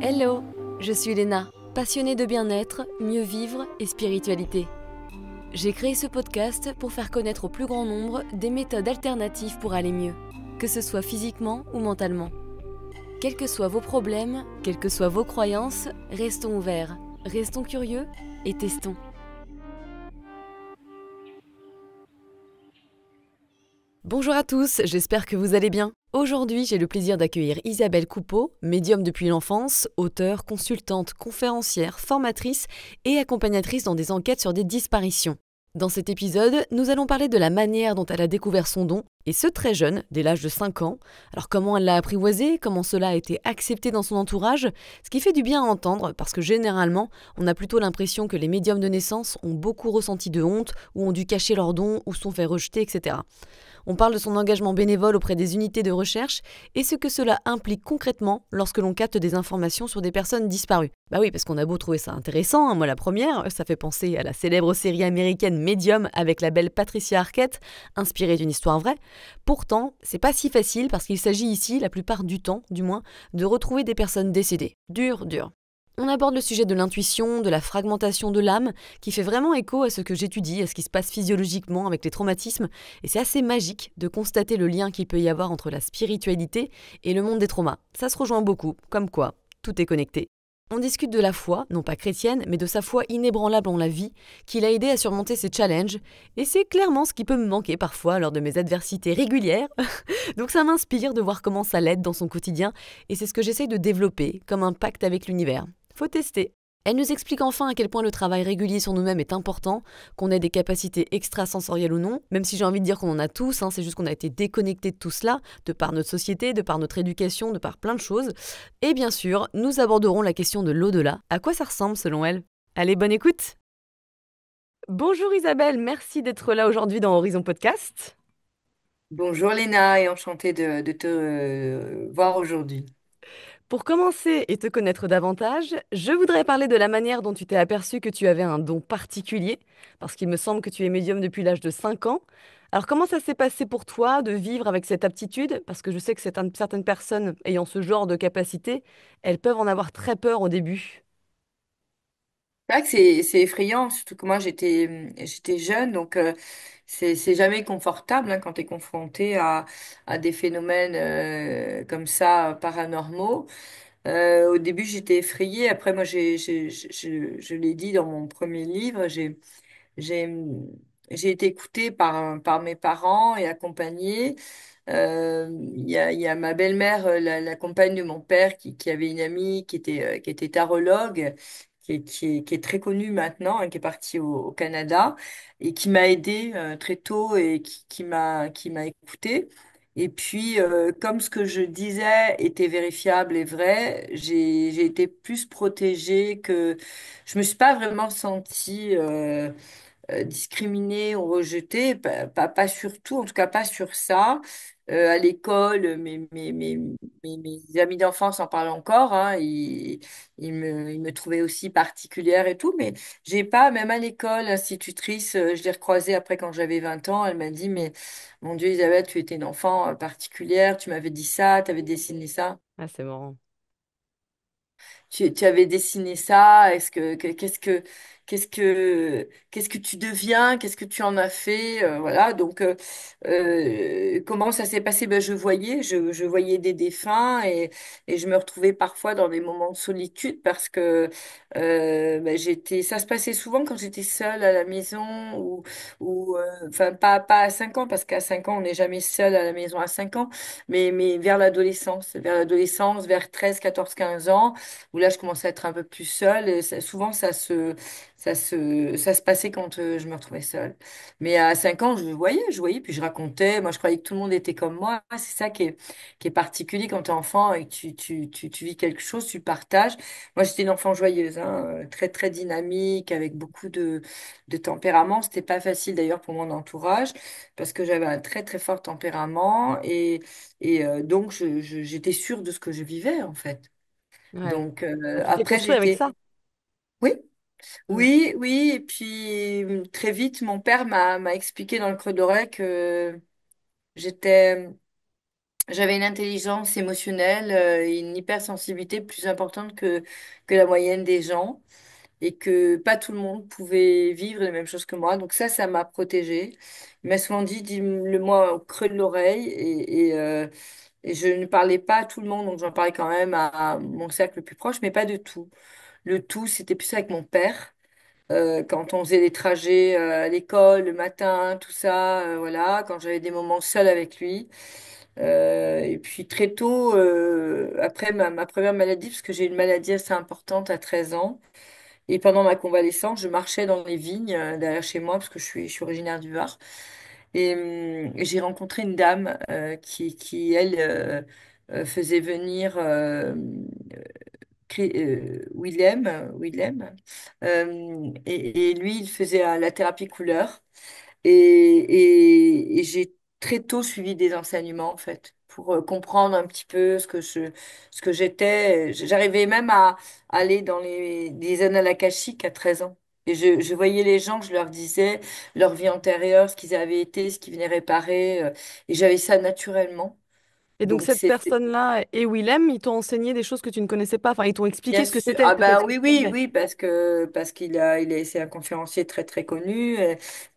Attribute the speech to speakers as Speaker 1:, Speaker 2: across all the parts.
Speaker 1: Hello, je suis Léna, passionnée de bien-être, mieux vivre et spiritualité. J'ai créé ce podcast pour faire connaître au plus grand nombre des méthodes alternatives pour aller mieux, que ce soit physiquement ou mentalement. Quels que soient vos problèmes, quelles que soient vos croyances, restons ouverts, restons curieux et testons. Bonjour à tous, j'espère que vous allez bien. Aujourd'hui, j'ai le plaisir d'accueillir Isabelle Coupeau, médium depuis l'enfance, auteure, consultante, conférencière, formatrice et accompagnatrice dans des enquêtes sur des disparitions. Dans cet épisode, nous allons parler de la manière dont elle a découvert son don, et ce très jeune, dès l'âge de 5 ans. Alors comment elle l'a apprivoisé, comment cela a été accepté dans son entourage, ce qui fait du bien à entendre, parce que généralement, on a plutôt l'impression que les médiums de naissance ont beaucoup ressenti de honte, ou ont dû cacher leur don, ou sont fait rejeter, etc. On parle de son engagement bénévole auprès des unités de recherche et ce que cela implique concrètement lorsque l'on capte des informations sur des personnes disparues. Bah oui, parce qu'on a beau trouver ça intéressant, moi la première, ça fait penser à la célèbre série américaine Medium avec la belle Patricia Arquette, inspirée d'une histoire vraie. Pourtant, c'est pas si facile parce qu'il s'agit ici, la plupart du temps du moins, de retrouver des personnes décédées. Dur, dur. On aborde le sujet de l'intuition, de la fragmentation de l'âme, qui fait vraiment écho à ce que j'étudie, à ce qui se passe physiologiquement avec les traumatismes, et c'est assez magique de constater le lien qu'il peut y avoir entre la spiritualité et le monde des traumas. Ça se rejoint beaucoup, comme quoi, tout est connecté. On discute de la foi, non pas chrétienne, mais de sa foi inébranlable en la vie, qui l'a aidé à surmonter ses challenges, et c'est clairement ce qui peut me manquer parfois lors de mes adversités régulières. Donc ça m'inspire de voir comment ça l'aide dans son quotidien, et c'est ce que j'essaye de développer comme un pacte avec l'univers. Faut tester. Elle nous explique enfin à quel point le travail régulier sur nous-mêmes est important, qu'on ait des capacités extrasensorielles ou non, même si j'ai envie de dire qu'on en a tous, c'est juste qu'on a été déconnectés de tout cela, de par notre société, de par notre éducation, de par plein de choses. Et bien sûr, nous aborderons la question de l'au-delà. À quoi ça ressemble selon elle? Allez, bonne écoute! Bonjour Isabelle, merci d'être là aujourd'hui dans Horizon Podcast.
Speaker 2: Bonjour Léna et enchantée de te voir aujourd'hui.
Speaker 1: Pour commencer et te connaître davantage, je voudrais parler de la manière dont tu t'es aperçu que tu avais un don particulier, parce qu'il me semble que tu es médium depuis l'âge de 5 ans. Alors comment ça s'est passé pour toi de vivre avec cette aptitude? Parce que je sais que certaines personnes ayant ce genre de capacité, elles peuvent en avoir très peur au début.
Speaker 2: C'est vrai que c'est effrayant, surtout que moi j'étais jeune, donc c'est jamais confortable quand tu es confronté à des phénomènes comme ça paranormaux. Au début j'étais effrayée, après moi je l'ai dit dans mon premier livre, j'ai j'ai été écoutée par mes parents et accompagnée. Il y a ma belle-mère, la compagne de mon père, qui avait une amie qui était tarologue, qui est très connue maintenant, qui est partie au Canada et qui m'a aidée très tôt et qui m'a écoutée. Et puis, comme ce que je disais était vérifiable et vrai, j'ai été plus protégée que je me suis pas vraiment sentie discriminée ou rejetée, pas sur tout, en tout cas pas sur ça. À l'école, mes amis d'enfance en parlent encore, hein, ils me trouvaient aussi particulière et tout, mais j'ai pas, même à l'école, l'institutrice, je l'ai recroisée après quand j'avais 20 ans, elle m'a dit, mais mon Dieu, Isabelle, tu étais une enfant particulière, tu m'avais dit ça, tu avais dessiné ça.
Speaker 1: Ah, c'est marrant.
Speaker 2: Tu avais dessiné ça, qu'est-ce que tu deviens, qu'est-ce que tu en as fait, voilà. Donc comment ça s'est passé? Ben, je voyais des défunts et je me retrouvais parfois dans des moments de solitude parce que ben, ça se passait souvent quand j'étais seule à la maison ou enfin pas à 5 ans parce qu'à 5 ans on n'est jamais seul à la maison à 5 ans, mais vers l'adolescence, vers 13 14 15 ans où là je commençais à être un peu plus seule et souvent ça se passait quand je me retrouvais seule. Mais à 5 ans, je voyais, puis je racontais. Moi, je croyais que tout le monde était comme moi. C'est ça qui est particulier quand tu es enfant et que tu vis quelque chose, tu partages. Moi, j'étais une enfant joyeuse, hein, très, très dynamique, avec beaucoup de tempérament. C'était pas facile d'ailleurs pour mon entourage parce que j'avais un très, très fort tempérament donc j'étais sûre de ce que je vivais en fait.
Speaker 1: Ouais.
Speaker 2: Donc
Speaker 1: Tu t'es
Speaker 2: après
Speaker 1: construit avec
Speaker 2: j'étais
Speaker 1: ça.
Speaker 2: oui,
Speaker 1: Mm.
Speaker 2: oui et puis très vite mon père m'a expliqué dans le creux de l'oreille que j'étais j'avais une intelligence émotionnelle et une hypersensibilité plus importante que la moyenne des gens et que pas tout le monde pouvait vivre les mêmes choses que moi. Donc ça m'a protégée. Il m'a souvent dit, dis-le-moi au creux de l'oreille et je ne parlais pas à tout le monde, donc j'en parlais quand même à mon cercle le plus proche, mais pas de tout. Le tout, c'était plus avec mon père. Quand on faisait des trajets à l'école le matin, tout ça, voilà, quand j'avais des moments seuls avec lui. Et puis très tôt, après ma première maladie, parce que j'ai une maladie assez importante à 13 ans, et pendant ma convalescence, je marchais dans les vignes derrière chez moi, parce que je suis originaire du Var, et j'ai rencontré une dame qui elle, faisait venir Willem, et lui, il faisait la thérapie couleur. Et j'ai très tôt suivi des enseignements, en fait, pour comprendre un petit peu ce que j'étais. J'arrivais même à aller dans les annales akashiques à 13 ans. Et je voyais les gens, je leur disais leur vie antérieure, ce qu'ils avaient été, ce qu'ils venaient réparer. Et j'avais ça naturellement.
Speaker 1: Et donc
Speaker 2: Donc,
Speaker 1: cette personne-là et Willem, ils t'ont enseigné des choses que tu ne connaissais pas. Enfin, ils t'ont expliqué
Speaker 2: bien
Speaker 1: ce que
Speaker 2: sûr.
Speaker 1: c'était
Speaker 2: Ah
Speaker 1: peut-être.
Speaker 2: bah
Speaker 1: Que tu savais.
Speaker 2: oui, parce c'est un conférencier très très connu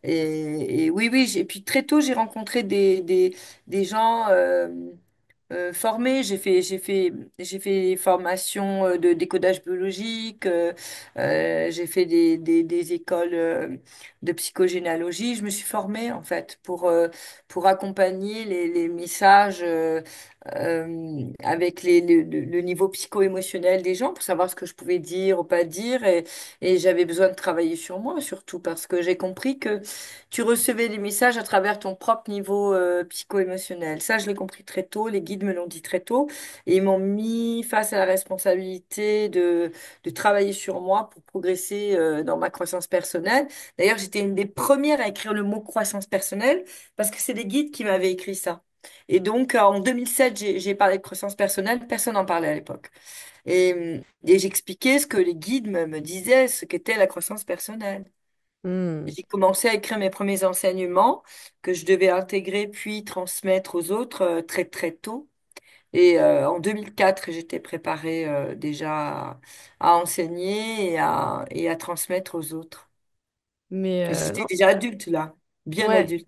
Speaker 2: et oui et puis très tôt j'ai rencontré des gens formés. J'ai fait des formations de décodage biologique. J'ai fait des écoles de psychogénéalogie. Je me suis formée en fait pour accompagner les messages. Avec le niveau psycho-émotionnel des gens pour savoir ce que je pouvais dire ou pas dire. Et j'avais besoin de travailler sur moi, surtout parce que j'ai compris que tu recevais les messages à travers ton propre niveau psycho-émotionnel. Ça, je l'ai compris très tôt, les guides me l'ont dit très tôt, et ils m'ont mis face à la responsabilité de travailler sur moi pour progresser dans ma croissance personnelle. D'ailleurs, j'étais une des premières à écrire le mot croissance personnelle parce que c'est les guides qui m'avaient écrit ça. Et donc, en 2007, j'ai parlé de croissance personnelle. Personne n'en parlait à l'époque. Et j'expliquais ce que les guides me disaient, ce qu'était la croissance personnelle.
Speaker 1: Hmm.
Speaker 2: J'ai commencé à écrire mes premiers enseignements que je devais intégrer puis transmettre aux autres très, très tôt. Et en 2004, j'étais préparée déjà à enseigner et à transmettre aux autres.
Speaker 1: Mais
Speaker 2: J'étais
Speaker 1: non,
Speaker 2: déjà adulte là, bien
Speaker 1: ouais,
Speaker 2: adulte.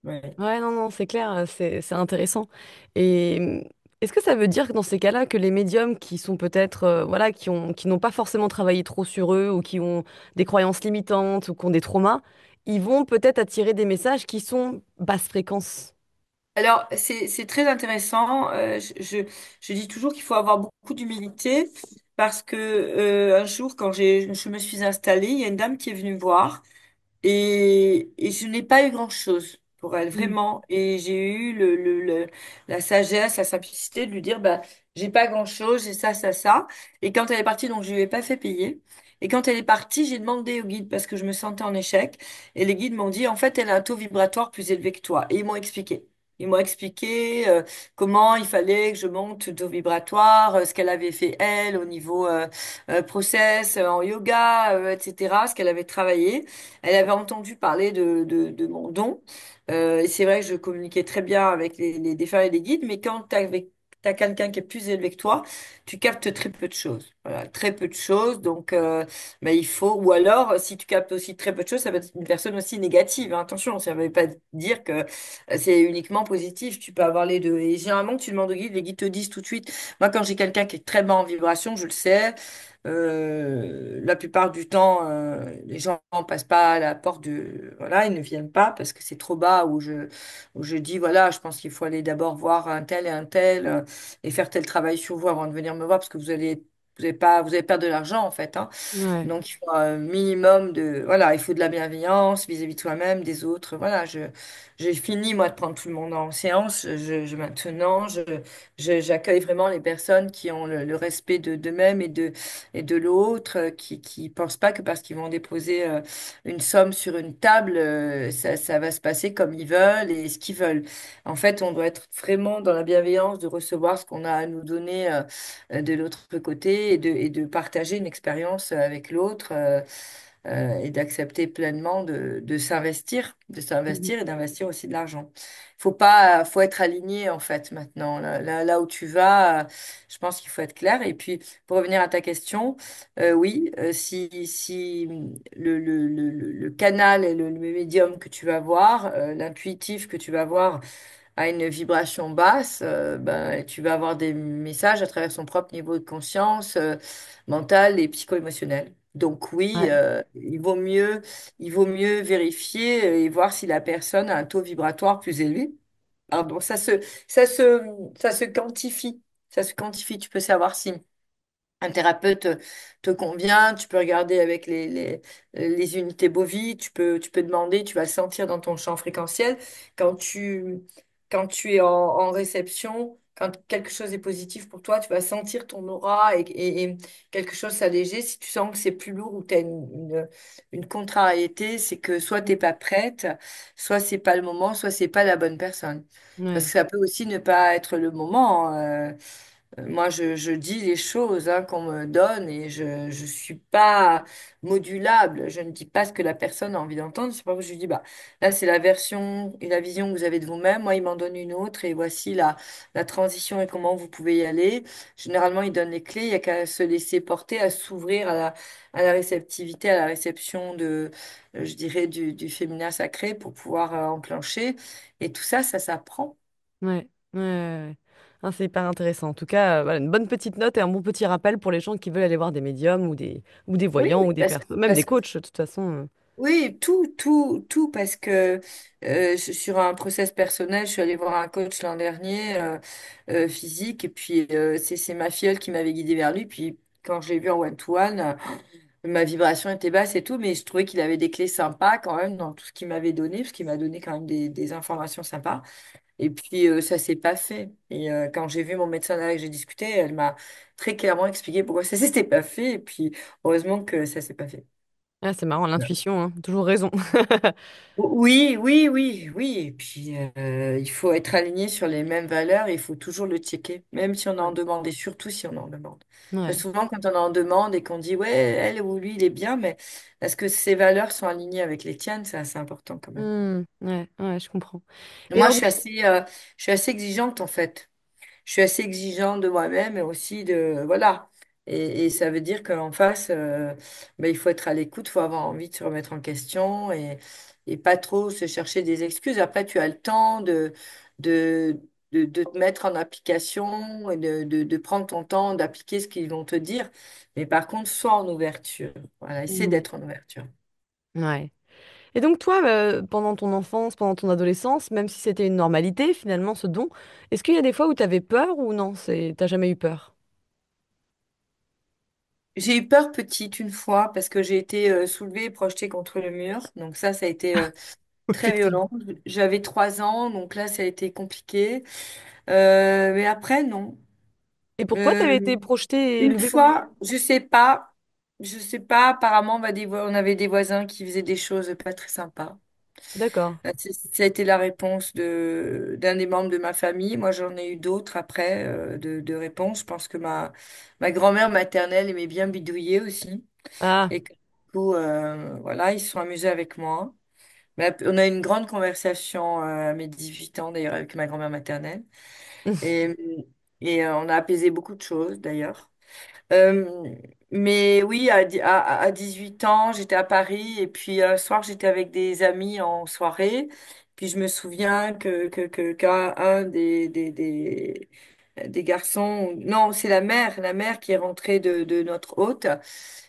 Speaker 2: Ouais.
Speaker 1: ouais, non, non, c'est clair, c'est intéressant. Et est-ce que ça veut dire que dans ces cas-là, que les médiums qui sont peut-être, voilà, qui n'ont pas forcément travaillé trop sur eux ou qui ont des croyances limitantes ou qui ont des traumas, ils vont peut-être attirer des messages qui sont basse fréquence?
Speaker 2: Alors, c'est très intéressant. Je dis toujours qu'il faut avoir beaucoup d'humilité parce que un jour, quand je me suis installée, il y a une dame qui est venue me voir et je n'ai pas eu grand-chose pour elle,
Speaker 1: Mm.
Speaker 2: vraiment. Et j'ai eu la sagesse, la simplicité de lui dire, bah, j'ai pas grand-chose, j'ai ça. Et quand elle est partie, donc je lui ai pas fait payer. Et quand elle est partie, j'ai demandé au guide parce que je me sentais en échec. Et les guides m'ont dit, en fait, elle a un taux vibratoire plus élevé que toi. Et ils m'ont expliqué. Ils m'ont expliqué comment il fallait que je monte le taux vibratoire, ce qu'elle avait fait elle au niveau process en yoga, etc., ce qu'elle avait travaillé. Elle avait entendu parler de mon don. Et c'est vrai que je communiquais très bien avec les défunts et les guides, mais quand t'as quelqu'un qui est plus élevé que toi, tu captes très peu de choses. Voilà, très peu de choses. Donc, bah, il faut. Ou alors, si tu captes aussi très peu de choses, ça peut être une personne aussi négative, hein. Attention, ça ne veut pas dire que c'est uniquement positif. Tu peux avoir les deux. Et généralement, tu demandes au guide, les guides te disent tout de suite. Moi, quand j'ai quelqu'un qui est très bas en vibration, je le sais. La plupart du temps, les gens passent pas à la porte voilà, ils ne viennent pas parce que c'est trop bas où je dis, voilà, je pense qu'il faut aller d'abord voir un tel et un tel et faire tel travail sur vous avant de venir me voir parce que vous allez perdre de l'argent, en fait, hein.
Speaker 1: Ouais.
Speaker 2: Donc, il faut un minimum voilà, il faut de la bienveillance vis-à-vis de soi-même, des autres. Voilà, j'ai fini, moi, de prendre tout le monde en séance. Maintenant, j'accueille vraiment les personnes qui ont le respect d'eux-mêmes et de l'autre, qui pensent pas que parce qu'ils vont déposer une somme sur une table, ça va se passer comme ils veulent et ce qu'ils veulent. En fait, on doit être vraiment dans la bienveillance de recevoir ce qu'on a à nous donner de l'autre côté et de partager une expérience avec l'autre. et d'accepter pleinement de
Speaker 1: Mhm.
Speaker 2: s'investir et d'investir aussi de l'argent. Faut être aligné en fait maintenant. Là où tu vas, je pense qu'il faut être clair. Et puis, pour revenir à ta question, oui, si le canal et le médium que tu vas voir, l'intuitif que tu vas voir à une vibration basse, ben, tu vas avoir des messages à travers son propre niveau de conscience mentale et psycho-émotionnel. Donc oui,
Speaker 1: Ouais,
Speaker 2: il vaut mieux vérifier et voir si la personne a un taux vibratoire plus élevé. Pardon, ça se, ça se quantifie. Ça se quantifie. Tu peux savoir si un thérapeute te convient, tu peux regarder avec les unités Bovie, tu peux demander, tu vas le sentir dans ton champ fréquentiel. Quand tu, quand tu es en réception, quand quelque chose est positif pour toi, tu vas sentir ton aura et quelque chose s'alléger. Si tu sens que c'est plus lourd ou tu as une contrariété, c'est que soit tu n'es pas prête, soit c'est pas le moment, soit c'est pas la bonne personne. Parce que
Speaker 1: ouais,
Speaker 2: ça peut aussi ne pas être le moment. Moi, je dis les choses qu'on me donne et je suis pas modulable. Je ne dis pas ce que la personne a envie d'entendre. C'est pas que je lui dis, bah, là, c'est la version et la vision que vous avez de vous-même. Moi, il m'en donne une autre et voici la transition et comment vous pouvez y aller. Généralement, il donne les clés. Il y a qu'à se laisser porter, à s'ouvrir à la réceptivité, à la réception je dirais, du féminin sacré pour pouvoir enclencher. Et tout ça, ça s'apprend.
Speaker 1: ouais, ouais, ouais. Ah, c'est hyper intéressant. En tout cas, voilà, une bonne petite note et un bon petit rappel pour les gens qui veulent aller voir des médiums ou des
Speaker 2: Oui,
Speaker 1: voyants ou des personnes, même des
Speaker 2: parce
Speaker 1: coachs, de toute façon.
Speaker 2: Oui, tout, parce que sur un process personnel, je suis allée voir un coach l'an dernier, physique, et puis c'est ma filleule qui m'avait guidée vers lui. Puis quand je l'ai vu en one-to-one, ma vibration était basse et tout, mais je trouvais qu'il avait des clés sympas quand même dans tout ce qu'il m'avait donné, parce qu'il m'a donné quand même des informations sympas. Et puis ça s'est pas fait. Et quand j'ai vu mon médecin avec j'ai discuté, elle m'a très clairement expliqué pourquoi ça s'était pas fait, et puis heureusement que ça s'est pas fait.
Speaker 1: Ah, c'est marrant, l'intuition, hein, toujours raison.
Speaker 2: Oui. Et puis, il faut être aligné sur les mêmes valeurs. Il faut toujours le checker, même si on en
Speaker 1: Ouais.
Speaker 2: demande, et surtout si on en demande. Parce
Speaker 1: Ouais.
Speaker 2: que souvent, quand on en demande et qu'on dit, ouais, elle ou lui, il est bien, mais est-ce que ces valeurs sont alignées avec les tiennes? C'est assez important quand même.
Speaker 1: Ouais, ouais, je comprends. Et
Speaker 2: Moi,
Speaker 1: alors,
Speaker 2: je suis assez exigeante, en fait. Je suis assez exigeante de moi-même et aussi de, voilà. Et ça veut dire qu'en face, ben, il faut être à l'écoute, il faut avoir envie de se remettre en question et pas trop se chercher des excuses. Après, tu as le temps de, de te mettre en application et de prendre ton temps d'appliquer ce qu'ils vont te dire. Mais par contre, sois en ouverture. Voilà, essaie
Speaker 1: Mhm.
Speaker 2: d'être en ouverture.
Speaker 1: Ouais. Et donc toi, pendant ton enfance, pendant ton adolescence, même si c'était une normalité, finalement, ce don, est-ce qu'il y a des fois où tu avais peur ou non, t'as jamais eu peur?
Speaker 2: J'ai eu peur petite une fois parce que j'ai été soulevée et projetée contre le mur. Donc ça a été très
Speaker 1: Effectivement.
Speaker 2: violent. J'avais 3 ans, donc là, ça a été compliqué. Mais après, non.
Speaker 1: Et pourquoi tu avais
Speaker 2: Euh,
Speaker 1: été projetée et
Speaker 2: une
Speaker 1: élevée contre...
Speaker 2: fois, je sais pas, apparemment, on avait des voisins qui faisaient des choses pas très sympas.
Speaker 1: D'accord.
Speaker 2: Ça a été la réponse d'un des membres de ma famille. Moi, j'en ai eu d'autres après, de réponses. Je pense que ma grand-mère maternelle aimait bien bidouiller aussi.
Speaker 1: Ah.
Speaker 2: Et que, du coup, voilà, ils se sont amusés avec moi. Mais on a eu une grande conversation à mes 18 ans, d'ailleurs, avec ma grand-mère maternelle. Et, on a apaisé beaucoup de choses, d'ailleurs. Euh, mais oui, à 18 ans, j'étais à Paris. Et puis, un soir, j'étais avec des amis en soirée. Puis, je me souviens qu'un des garçons... Non, c'est la mère qui est rentrée de notre hôte.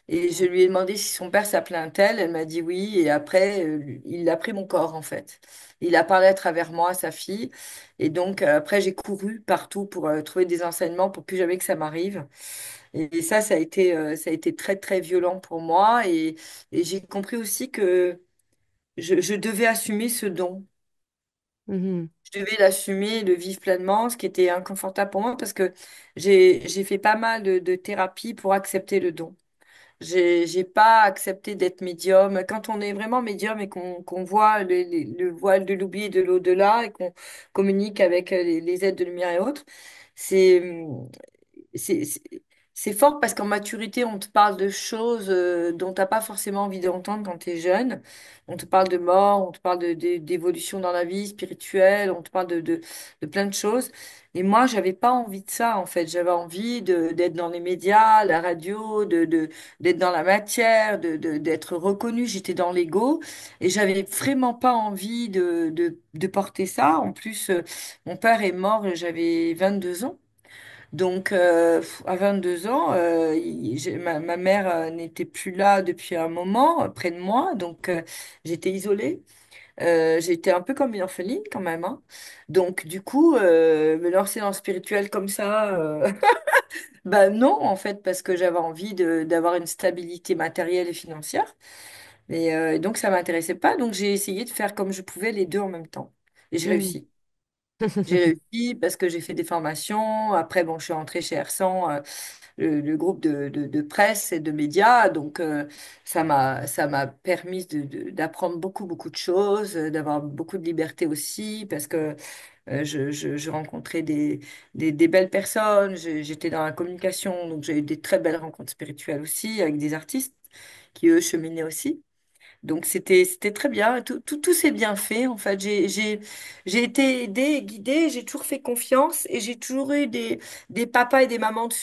Speaker 2: Et je lui ai demandé si son père s'appelait un tel. Elle m'a dit oui. Et après, il a pris mon corps, en fait. Il a parlé à travers moi à sa fille. Et donc, après, j'ai couru partout pour trouver des enseignements pour plus jamais que ça m'arrive. Et ça a été très, très violent pour moi. Et j'ai compris aussi que je devais assumer ce don.
Speaker 1: Mhm.
Speaker 2: Je devais l'assumer et le vivre pleinement, ce qui était inconfortable pour moi parce que j'ai fait pas mal de thérapie pour accepter le don. J'ai pas accepté d'être médium. Quand on est vraiment médium et qu'on voit le voile de l'oubli et de l'au-delà et qu'on communique avec les êtres de lumière et autres, c'est, c'est, C'est fort parce qu'en maturité, on te parle de choses dont t'as pas forcément envie d'entendre quand tu es jeune. On te parle de mort, on te parle d'évolution dans la vie spirituelle, on te parle de plein de choses. Et moi, j'avais pas envie de ça, en fait. J'avais envie d'être dans les médias, la radio, d'être dans la matière, d'être reconnue. J'étais dans l'ego et j'avais vraiment pas envie de porter ça. En plus, mon père est mort, j'avais 22 ans. Donc, à 22 ans, ma mère n'était plus là depuis un moment, près de moi, donc j'étais isolée. J'étais un peu comme une orpheline quand même, hein. Donc, du coup, me lancer dans le spirituel comme ça, bah non, en fait, parce que j'avais envie d'avoir une stabilité matérielle et financière. Et donc, ça m'intéressait pas. Donc, j'ai essayé de faire comme je pouvais les deux en même temps. Et j'ai
Speaker 1: Mhm.
Speaker 2: réussi. J'ai réussi parce que j'ai fait des formations. Après, bon, je suis rentrée chez Ersan, le groupe de presse et de médias. Donc, ça m'a permis d'apprendre beaucoup, beaucoup de choses, d'avoir beaucoup de liberté aussi, parce que je rencontrais des belles personnes. J'étais dans la communication, donc j'ai eu des très belles rencontres spirituelles aussi avec des artistes qui, eux, cheminaient aussi. Donc c'était très bien, tout s'est bien fait en fait. J'ai été aidée et guidée, j'ai toujours fait confiance et j'ai toujours eu des papas et des mamans de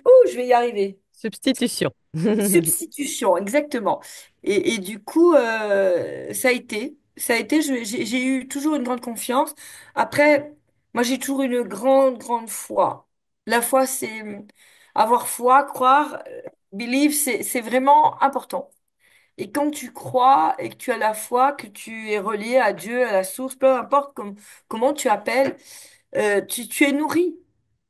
Speaker 2: oh, je vais y arriver.
Speaker 1: Substitution.
Speaker 2: Substitution, exactement. Et du coup, ça a été, j'ai eu toujours une grande confiance. Après, moi j'ai toujours une grande, grande foi. La foi, c'est avoir foi, croire, believe, c'est vraiment important. Et quand tu crois et que tu as la foi, que tu es relié à Dieu, à la source, peu importe comment tu appelles, tu es nourri.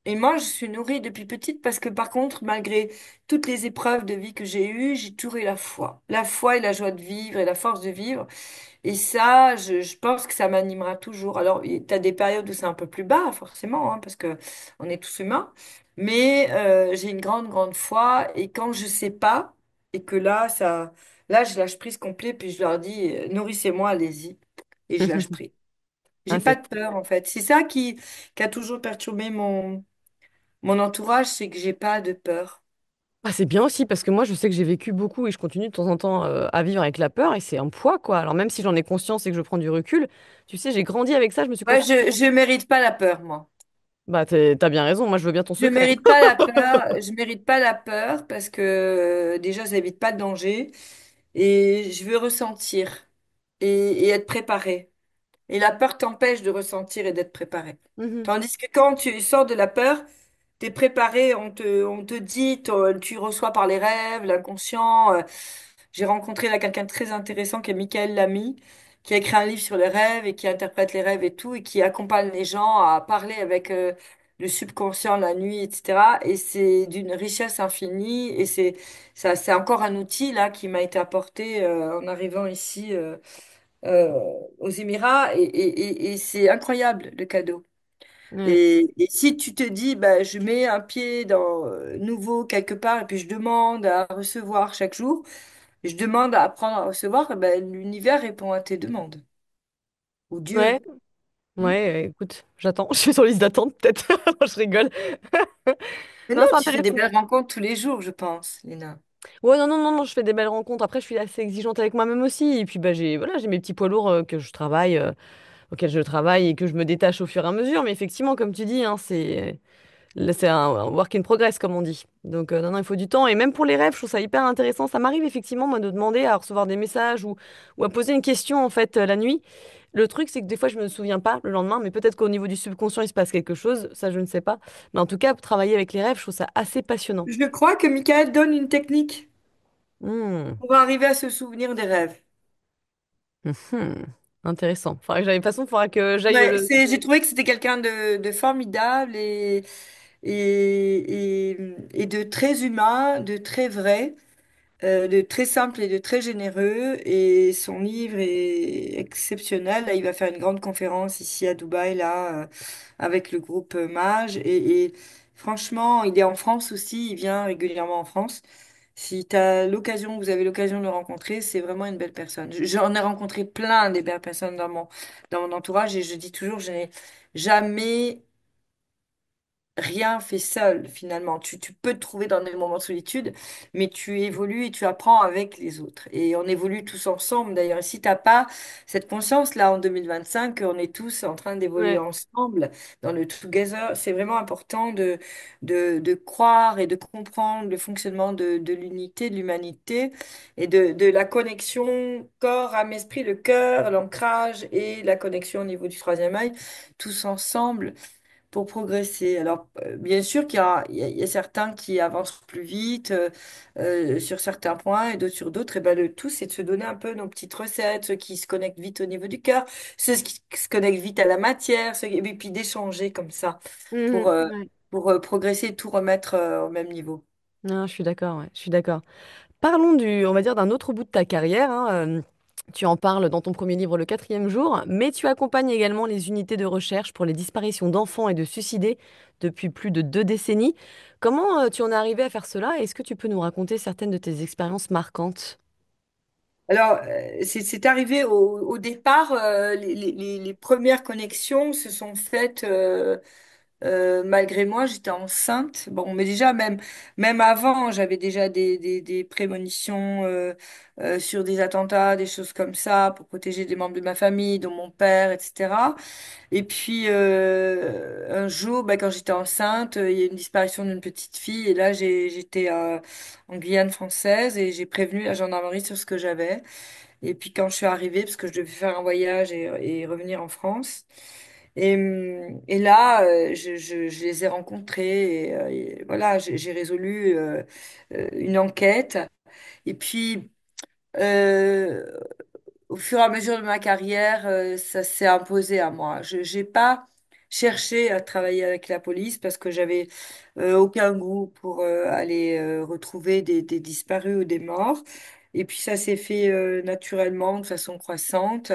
Speaker 2: Et moi, je suis nourrie depuis petite parce que par contre, malgré toutes les épreuves de vie que j'ai eues, j'ai toujours eu la foi. La foi et la joie de vivre et la force de vivre. Et ça, je pense que ça m'animera toujours. Alors, tu as des périodes où c'est un peu plus bas, forcément, hein, parce que on est tous humains. Mais j'ai une grande, grande foi. Et quand je sais pas, et que là, je lâche prise complet, puis je leur dis, nourrissez-moi, allez-y. Et je lâche prise. J'ai
Speaker 1: Ah,
Speaker 2: pas
Speaker 1: c'est
Speaker 2: de peur, en fait. C'est ça qui a toujours perturbé mon entourage, c'est que j'ai pas de peur.
Speaker 1: c'est bien aussi parce que moi je sais que j'ai vécu beaucoup et je continue de temps en temps à vivre avec la peur et c'est un poids quoi. Alors même si j'en ai conscience et que je prends du recul, tu sais, j'ai grandi avec ça, je me suis
Speaker 2: Ouais,
Speaker 1: construite.
Speaker 2: je mérite pas la peur, moi.
Speaker 1: Bah t'as bien raison, moi je veux bien ton
Speaker 2: Je
Speaker 1: secret.
Speaker 2: mérite pas la peur, je mérite pas la peur parce que déjà, ça évite pas de danger et je veux ressentir et être préparé. Et la peur t'empêche de ressentir et d'être préparé.
Speaker 1: Mhm.
Speaker 2: Tandis que quand tu sors de la peur, t'es préparé, on te dit, tu reçois par les rêves, l'inconscient. J'ai rencontré là quelqu'un de très intéressant qui est Michael Lamy, qui a écrit un livre sur les rêves et qui interprète les rêves et tout, et qui accompagne les gens à parler avec le subconscient la nuit, etc. Et c'est d'une richesse infinie. Et c'est encore un outil là qui m'a été apporté en arrivant ici euh, aux Émirats. Et c'est incroyable le cadeau.
Speaker 1: Ouais.
Speaker 2: Et si tu te dis, bah, je mets un pied dans nouveau quelque part et puis je demande à recevoir chaque jour. Je demande à apprendre à recevoir, eh ben, l'univers répond à tes demandes. Ou
Speaker 1: Ouais,
Speaker 2: Dieu. Hmm.
Speaker 1: ouais, écoute, j'attends, je suis sur liste d'attente peut-être. Non, je rigole.
Speaker 2: Mais non,
Speaker 1: Non, c'est
Speaker 2: tu fais des
Speaker 1: intéressant.
Speaker 2: belles rencontres tous les jours, je pense, Léna.
Speaker 1: Ouais, non, non, non, non, je fais des belles rencontres. Après, je suis assez exigeante avec moi-même aussi. Et puis, bah, j'ai mes petits poids lourds que je travaille, auxquels je travaille et que je me détache au fur et à mesure. Mais effectivement, comme tu dis, hein, là, c'est un work in progress, comme on dit. Donc, non, non, il faut du temps. Et même pour les rêves, je trouve ça hyper intéressant. Ça m'arrive effectivement, moi, de demander à recevoir des messages ou à poser une question, en fait, la nuit. Le truc, c'est que des fois, je me souviens pas le lendemain, mais peut-être qu'au niveau du subconscient, il se passe quelque chose. Ça, je ne sais pas. Mais en tout cas, travailler avec les rêves, je trouve ça assez passionnant.
Speaker 2: Je crois que Michael donne une technique
Speaker 1: Hmm.
Speaker 2: pour arriver à se souvenir des rêves.
Speaker 1: Mhm. Intéressant. Faudra que j'aille, de toute façon, faudra que j'aille
Speaker 2: Ouais,
Speaker 1: le.
Speaker 2: j'ai trouvé que c'était quelqu'un de formidable et de très humain, de très vrai. De très simple et de très généreux. Et son livre est exceptionnel. Là, il va faire une grande conférence ici à Dubaï, là, avec le groupe Mage. Et franchement, il est en France aussi. Il vient régulièrement en France. Si t'as l'occasion, vous avez l'occasion de le rencontrer, c'est vraiment une belle personne. J'en ai rencontré plein des belles personnes dans mon entourage et je dis toujours, je n'ai jamais rien fait seul finalement. Tu peux te trouver dans des moments de solitude, mais tu évolues et tu apprends avec les autres. Et on évolue tous ensemble d'ailleurs. Et si t'as pas cette conscience-là en 2025, on est tous en train d'évoluer
Speaker 1: Ouais.
Speaker 2: ensemble dans le together, c'est vraiment important de croire et de comprendre le fonctionnement de l'unité, de l'humanité et de la connexion corps, âme, esprit, le cœur, l'ancrage et la connexion au niveau du troisième œil, tous ensemble pour progresser. Alors, bien sûr qu'il y a certains qui avancent plus vite sur certains points et d'autres sur d'autres. Et ben, le tout, c'est de se donner un peu nos petites recettes, ceux qui se connectent vite au niveau du cœur, ceux qui se connectent vite à la matière, et puis d'échanger comme ça pour,
Speaker 1: Mhm.
Speaker 2: euh,
Speaker 1: Ouais.
Speaker 2: progresser et tout remettre au même niveau.
Speaker 1: Non, je suis d'accord, ouais, je suis d'accord. Parlons on va dire, d'un autre bout de ta carrière, hein. Tu en parles dans ton premier livre, Le quatrième jour, mais tu accompagnes également les unités de recherche pour les disparitions d'enfants et de suicidés depuis plus de 2 décennies. Comment tu en es arrivé à faire cela? Est-ce que tu peux nous raconter certaines de tes expériences marquantes?
Speaker 2: Alors, c'est arrivé au départ, les premières connexions se sont faites. Malgré moi, j'étais enceinte. Bon, mais déjà, même avant, j'avais déjà des prémonitions sur des attentats, des choses comme ça, pour protéger des membres de ma famille, dont mon père, etc. Et puis, un jour, bah, quand j'étais enceinte, il y a une disparition d'une petite fille. Et là, j'étais en Guyane française et j'ai prévenu la gendarmerie sur ce que j'avais. Et puis, quand je suis arrivée, parce que je devais faire un voyage et revenir en France, et là, je les ai rencontrés et voilà, j'ai résolu une enquête. Et puis, euh, au fur et à mesure de ma carrière, ça s'est imposé à moi. Je n'ai pas cherché à travailler avec la police parce que j'avais aucun goût pour aller retrouver des disparus ou des morts. Et puis ça s'est fait naturellement, de façon croissante,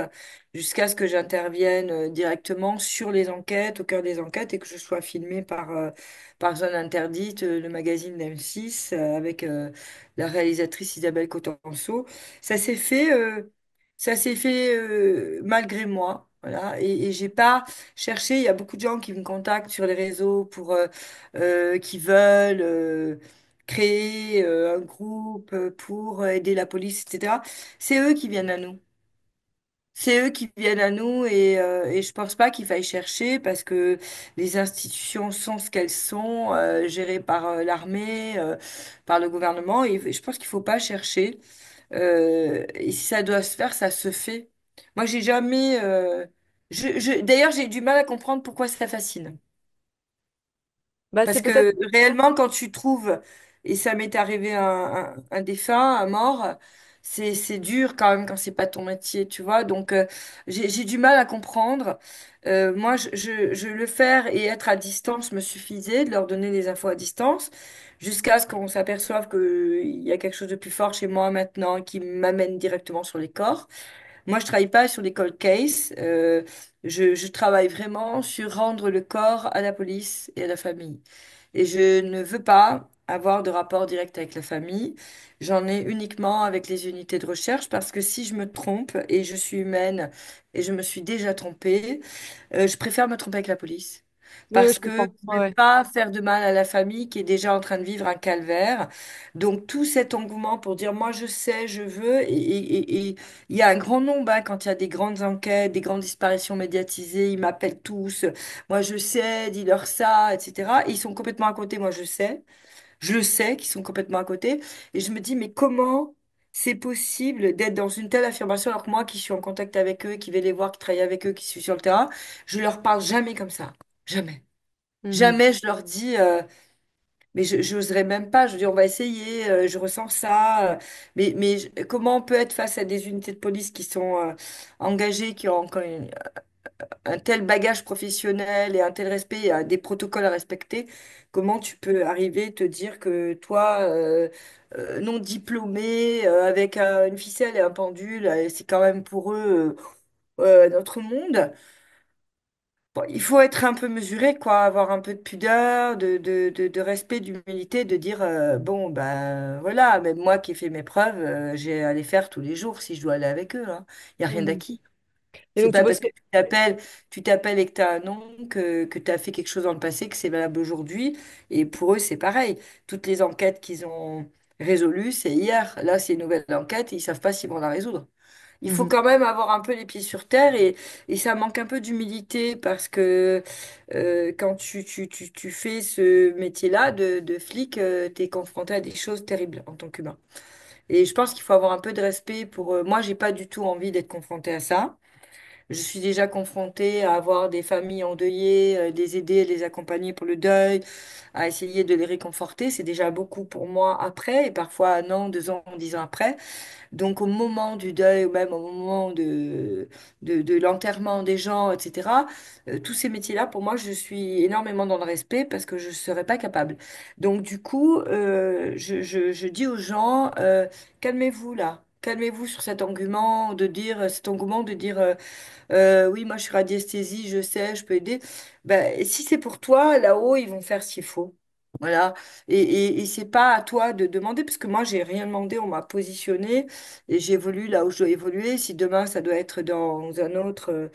Speaker 2: jusqu'à ce que j'intervienne directement sur les enquêtes, au cœur des enquêtes, et que je sois filmée par Zone Interdite, le magazine d'M6, avec la réalisatrice Isabelle Cotenso. Ça s'est fait, malgré moi. Voilà. Et j'ai pas cherché. Il y a beaucoup de gens qui me contactent sur les réseaux pour qui veulent créer un groupe pour aider la police, etc. C'est eux qui viennent à nous. C'est eux qui viennent à nous et je pense pas qu'il faille chercher parce que les institutions sont ce qu'elles sont, gérées par l'armée, par le gouvernement. Et je pense qu'il faut pas chercher. Et si ça doit se faire, ça se fait. Moi, j'ai jamais. D'ailleurs, j'ai du mal à comprendre pourquoi ça fascine.
Speaker 1: Bah, c'est
Speaker 2: Parce
Speaker 1: peut-être.
Speaker 2: que réellement, quand tu trouves, et ça m'est arrivé un défunt, un mort, c'est dur quand même quand c'est pas ton métier, tu vois. Donc, j'ai du mal à comprendre. Moi, je le faire et être à distance me suffisait, de leur donner des infos à distance, jusqu'à ce qu'on s'aperçoive qu'il y a quelque chose de plus fort chez moi maintenant qui m'amène directement sur les corps. Moi, je travaille pas sur les cold cases. Je travaille vraiment sur rendre le corps à la police et à la famille. Et je ne veux pas avoir de rapport direct avec la famille. J'en ai uniquement avec les unités de recherche parce que si je me trompe, et je suis humaine et je me suis déjà trompée, je préfère me tromper avec la police.
Speaker 1: Oui, oui, je
Speaker 2: Parce que
Speaker 1: comprends.
Speaker 2: je
Speaker 1: Ouais,
Speaker 2: ne vais
Speaker 1: ouais.
Speaker 2: pas faire de mal à la famille qui est déjà en train de vivre un calvaire. Donc tout cet engouement pour dire moi je sais, je veux, et il y a un grand nombre hein, quand il y a des grandes enquêtes, des grandes disparitions médiatisées, ils m'appellent tous, moi je sais, dis-leur ça, etc. Ils sont complètement à côté, moi je le sais qu'ils sont complètement à côté. Et je me dis mais comment c'est possible d'être dans une telle affirmation alors que moi qui suis en contact avec eux, qui vais les voir, qui travaille avec eux, qui suis sur le terrain, je leur parle jamais comme ça. Jamais.
Speaker 1: Mhm.
Speaker 2: Jamais je leur dis, mais je n'oserais même pas. Je dis, on va essayer, je ressens ça. Comment on peut être face à des unités de police qui sont engagées, qui ont encore un tel bagage professionnel et un tel respect, et des protocoles à respecter? Comment tu peux arriver te dire que toi, non diplômé, avec une ficelle et un pendule, c'est quand même pour eux notre monde? Bon, il faut être un peu mesuré, quoi, avoir un peu de pudeur, de respect, d'humilité, de dire bon, ben voilà, même moi qui ai fait mes preuves, j'ai à les faire tous les jours si je dois aller avec eux, hein. Il n'y a rien
Speaker 1: Mhm.
Speaker 2: d'acquis.
Speaker 1: Et
Speaker 2: C'est
Speaker 1: donc tu
Speaker 2: pas
Speaker 1: bosses.
Speaker 2: parce que tu t'appelles et que tu as un nom que tu as fait quelque chose dans le passé que c'est valable aujourd'hui. Et pour eux, c'est pareil. Toutes les enquêtes qu'ils ont résolues, c'est hier. Là, c'est une nouvelle enquête et ils savent pas s'ils vont la résoudre. Il faut
Speaker 1: Mhm.
Speaker 2: quand même avoir un peu les pieds sur terre et ça manque un peu d'humilité parce que quand tu fais ce métier-là de flic, tu es confronté à des choses terribles en tant qu'humain. Et je pense qu'il faut avoir un peu de respect pour... moi, j'ai pas du tout envie d'être confrontée à ça. Je suis déjà confrontée à avoir des familles endeuillées, les aider, les accompagner pour le deuil, à essayer de les réconforter. C'est déjà beaucoup pour moi après, et parfois 1 an, 2 ans, 10 ans après. Donc au moment du deuil, ou même au moment de l'enterrement des gens, etc., tous ces métiers-là, pour moi, je suis énormément dans le respect parce que je ne serais pas capable. Donc du coup, je dis aux gens, calmez-vous là. Calmez-vous sur cet engouement de dire oui, moi je suis radiesthésie, je sais, je peux aider. Ben, si c'est pour toi, là-haut, ils vont faire ce qu'il faut. Voilà. Et c'est pas à toi de demander, parce que moi, j'ai rien demandé, on m'a positionné et j'évolue là où je dois évoluer. Si demain, ça doit être dans un autre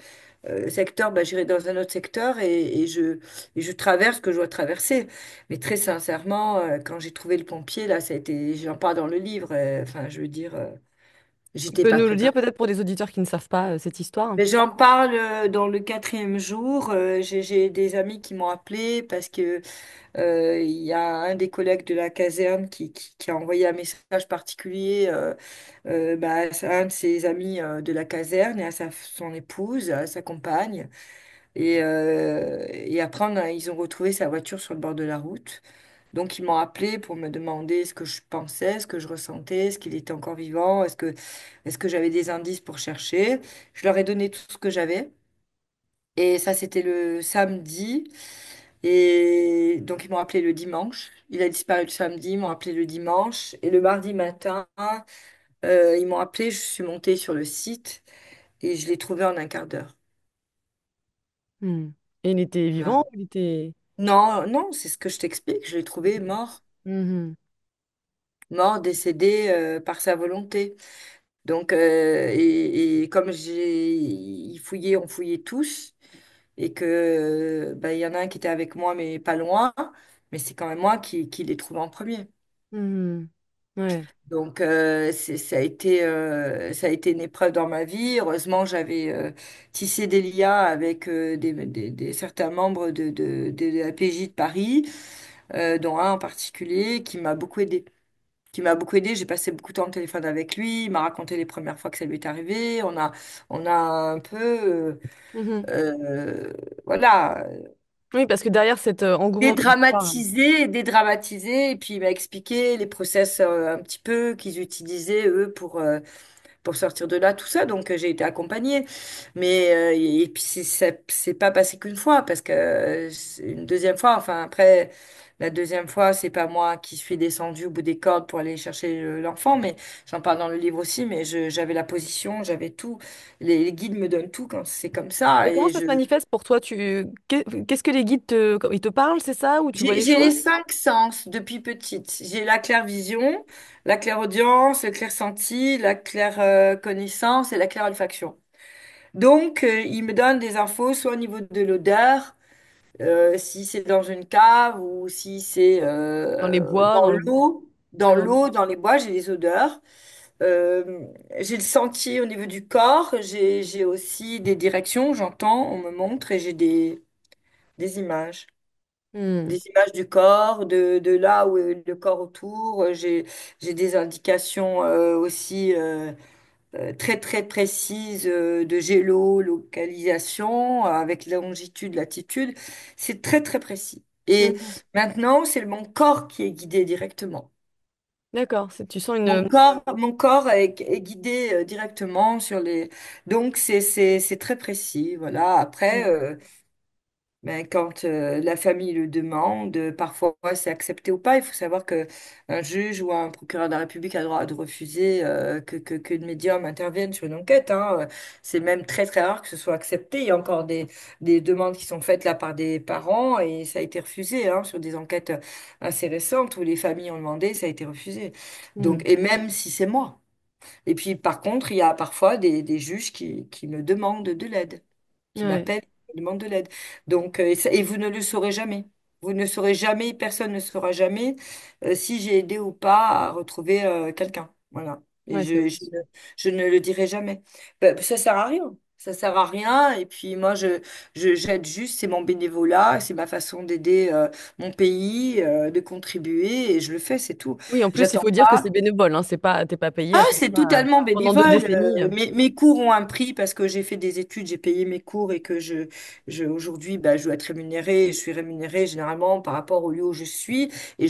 Speaker 2: secteur, ben, j'irai dans un autre secteur et je traverse ce que je dois traverser. Mais très sincèrement, quand j'ai trouvé le pompier, là, ça a été, j'en parle dans le livre, enfin, je veux dire,
Speaker 1: Tu
Speaker 2: j'étais
Speaker 1: peux
Speaker 2: pas
Speaker 1: nous le dire
Speaker 2: préparée.
Speaker 1: peut-être pour des auditeurs qui ne savent pas cette histoire?
Speaker 2: Mais j'en parle dans le 4e jour. J'ai des amis qui m'ont appelé parce que il y a un des collègues de la caserne qui a envoyé un message particulier bah, à un de ses amis de la caserne et à son épouse, à sa compagne. Et après, ils ont retrouvé sa voiture sur le bord de la route. Donc, ils m'ont appelé pour me demander ce que je pensais, ce que je ressentais, est-ce qu'il était encore vivant, est-ce que j'avais des indices pour chercher. Je leur ai donné tout ce que j'avais. Et ça, c'était le samedi. Et donc, ils m'ont appelé le dimanche. Il a disparu le samedi, ils m'ont appelé le dimanche. Et le mardi matin, ils m'ont appelé, je suis montée sur le site et je l'ai trouvé en un quart d'heure.
Speaker 1: Hmm. Et il était
Speaker 2: Voilà.
Speaker 1: vivant? Il était.
Speaker 2: Non, non, c'est ce que je t'explique. Je l'ai trouvé mort,
Speaker 1: Mhm.
Speaker 2: mort, décédé par sa volonté. Donc, et comme on fouillait tous, et que bah, il y en a un qui était avec moi, mais pas loin, mais c'est quand même moi qui l'ai trouvé en premier.
Speaker 1: Mhm. Ouais.
Speaker 2: Donc, ça a été une épreuve dans ma vie. Heureusement, j'avais tissé des liens avec certains membres de la PJ de Paris, dont un en particulier qui m'a beaucoup aidé. Qui m'a beaucoup aidé. J'ai passé beaucoup de temps au téléphone avec lui. Il m'a raconté les premières fois que ça lui est arrivé. On a un peu,
Speaker 1: Mhm.
Speaker 2: euh, voilà,
Speaker 1: Oui, parce que derrière cet engouement de l'histoire.
Speaker 2: dédramatisé. Et puis il m'a expliqué les process un petit peu qu'ils utilisaient eux pour sortir de là, tout ça. Donc, j'ai été accompagnée. Mais, et puis, c'est pas passé qu'une fois, parce que c'est une deuxième fois, enfin, après, la deuxième fois, c'est pas moi qui suis descendue au bout des cordes pour aller chercher l'enfant, mais j'en parle dans le livre aussi, mais j'avais la position, j'avais tout. Les guides me donnent tout quand c'est comme ça.
Speaker 1: Et comment
Speaker 2: Et
Speaker 1: ça se manifeste pour toi? Qu'est-ce que les guides ils te parlent, c'est ça? Ou tu vois
Speaker 2: j'ai
Speaker 1: les
Speaker 2: j'ai les
Speaker 1: choses?
Speaker 2: 5 sens depuis petite. J'ai la claire-vision, la claire-audience, le clair-senti, la claire-connaissance et la claire-olfaction. Donc, il me donne des infos soit au niveau de l'odeur, si c'est dans une cave ou si c'est
Speaker 1: Dans les bois,
Speaker 2: dans
Speaker 1: dans le.
Speaker 2: l'eau. Dans
Speaker 1: D'accord.
Speaker 2: l'eau, dans les bois, j'ai des odeurs. J'ai le senti au niveau du corps. J'ai aussi des directions, j'entends, on me montre et j'ai des images.
Speaker 1: Hmm.
Speaker 2: Des images du corps, de là où est le corps autour. J'ai des indications aussi. Très très précise de géolocalisation avec longitude, latitude. C'est très très précis. Et
Speaker 1: Mhm.
Speaker 2: maintenant, c'est mon corps qui est guidé directement.
Speaker 1: D'accord. Tu sens
Speaker 2: Mon
Speaker 1: une.
Speaker 2: corps, mon corps est guidé directement sur les. Donc c'est très précis. Voilà. Après. Ben, quand la famille le demande, parfois c'est accepté ou pas. Il faut savoir que un juge ou un procureur de la République a le droit de refuser que le médium intervienne sur une enquête, hein. C'est même très très rare que ce soit accepté. Il y a encore des demandes qui sont faites là par des parents et ça a été refusé, hein, sur des enquêtes assez récentes où les familles ont demandé, ça a été refusé. Donc,
Speaker 1: Hmm.
Speaker 2: et même si c'est moi. Et puis, par contre, il y a parfois des juges qui me demandent de l'aide, qui
Speaker 1: Ouais,
Speaker 2: m'appellent, qui me demandent de l'aide. Donc, et vous ne le saurez jamais. Vous ne saurez jamais, personne ne saura jamais si j'ai aidé ou pas à retrouver quelqu'un. Voilà. Et
Speaker 1: ouais, c'est
Speaker 2: je ne le dirai jamais. Ben, ça sert à rien. Ça sert à rien. Et puis moi, j'aide juste, c'est mon bénévolat, c'est ma façon d'aider mon pays, de contribuer, et je le fais, c'est tout.
Speaker 1: oui, en plus, il
Speaker 2: J'attends
Speaker 1: faut dire que c'est
Speaker 2: pas.
Speaker 1: bénévole, hein, t'es pas payé
Speaker 2: Ah,
Speaker 1: à faire
Speaker 2: c'est
Speaker 1: ça
Speaker 2: totalement
Speaker 1: pendant deux
Speaker 2: bénévole.
Speaker 1: décennies.
Speaker 2: Mes cours ont un prix parce que j'ai fait des études, j'ai payé mes cours et que aujourd'hui, bah, je dois être rémunérée. Et je suis rémunérée généralement par rapport au lieu où je suis et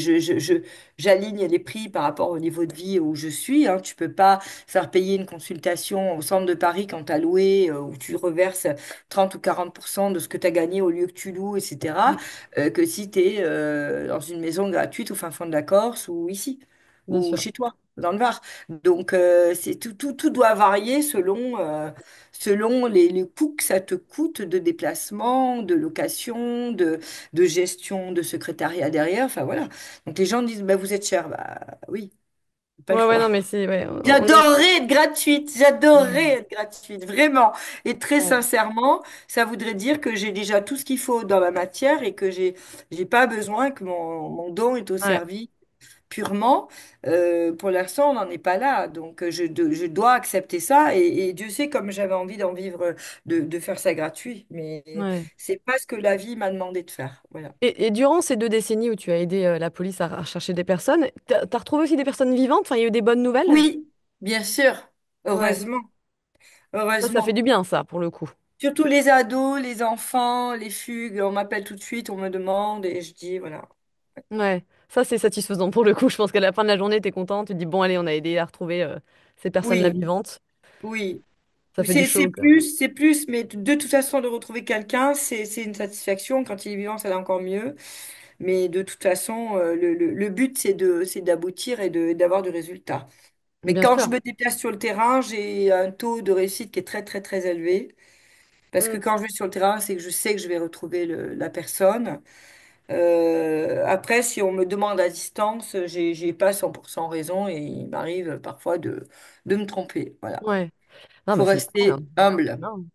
Speaker 2: j'aligne les prix par rapport au niveau de vie où je suis, hein. Tu peux pas faire payer une consultation au centre de Paris quand tu as loué, où tu reverses 30 ou 40% de ce que tu as gagné au lieu que tu loues, etc.,
Speaker 1: Mm,
Speaker 2: que si tu es dans une maison gratuite au fin fond de la Corse ou ici
Speaker 1: bien
Speaker 2: ou
Speaker 1: sûr.
Speaker 2: chez toi, dans le Var. Donc, c'est tout doit varier selon les coûts que ça te coûte de déplacement, de location, de gestion, de secrétariat derrière. Enfin, voilà. Donc, les gens disent, bah, vous êtes cher. Bah, oui, pas le
Speaker 1: Ouais, ouais,
Speaker 2: choix.
Speaker 1: non, mais c'est, ouais, on est.
Speaker 2: J'adorerais être gratuite, j'adorerais être gratuite, vraiment. Et très
Speaker 1: Ouais,
Speaker 2: sincèrement, ça voudrait dire que j'ai déjà tout ce qu'il faut dans la matière et que j'ai pas besoin que mon don est au
Speaker 1: ouais,
Speaker 2: service purement. Pour l'instant, on n'en est pas là. Donc, je dois accepter ça. Et Dieu sait comme j'avais envie d'en vivre, de faire ça gratuit. Mais
Speaker 1: ouais.
Speaker 2: c'est pas ce que la vie m'a demandé de faire. Voilà.
Speaker 1: Et durant ces deux décennies où tu as aidé la police à rechercher des personnes, t'as retrouvé aussi des personnes vivantes? Enfin, il y a eu des bonnes nouvelles?
Speaker 2: Oui, bien sûr.
Speaker 1: Ouais.
Speaker 2: Heureusement.
Speaker 1: Ça fait
Speaker 2: Heureusement.
Speaker 1: du bien, ça, pour le coup.
Speaker 2: Surtout les ados, les enfants, les fugues. On m'appelle tout de suite, on me demande et je dis, voilà.
Speaker 1: Ouais. Ça, c'est satisfaisant pour le coup. Je pense qu'à la fin de la journée, t'es content. Tu te dis, bon, allez, on a aidé à retrouver ces personnes-là
Speaker 2: Oui,
Speaker 1: vivantes.
Speaker 2: oui.
Speaker 1: Ça fait du chaud, quoi.
Speaker 2: C'est plus, mais de toute façon, de retrouver quelqu'un, c'est une satisfaction. Quand il est vivant, ça l'est encore mieux. Mais de toute façon, le but, c'est d'aboutir et d'avoir du résultat. Mais
Speaker 1: Bien
Speaker 2: quand je
Speaker 1: sûr.
Speaker 2: me déplace sur le terrain, j'ai un taux de réussite qui est très, très, très élevé. Parce que
Speaker 1: Mm.
Speaker 2: quand je vais sur le terrain, c'est que je sais que je vais retrouver la personne. Après, si on me demande à distance, j'ai pas 100% raison et il m'arrive parfois de me tromper. Voilà.
Speaker 1: Ouais. Non,
Speaker 2: Faut
Speaker 1: mais c'est normal,
Speaker 2: rester humble.
Speaker 1: hein.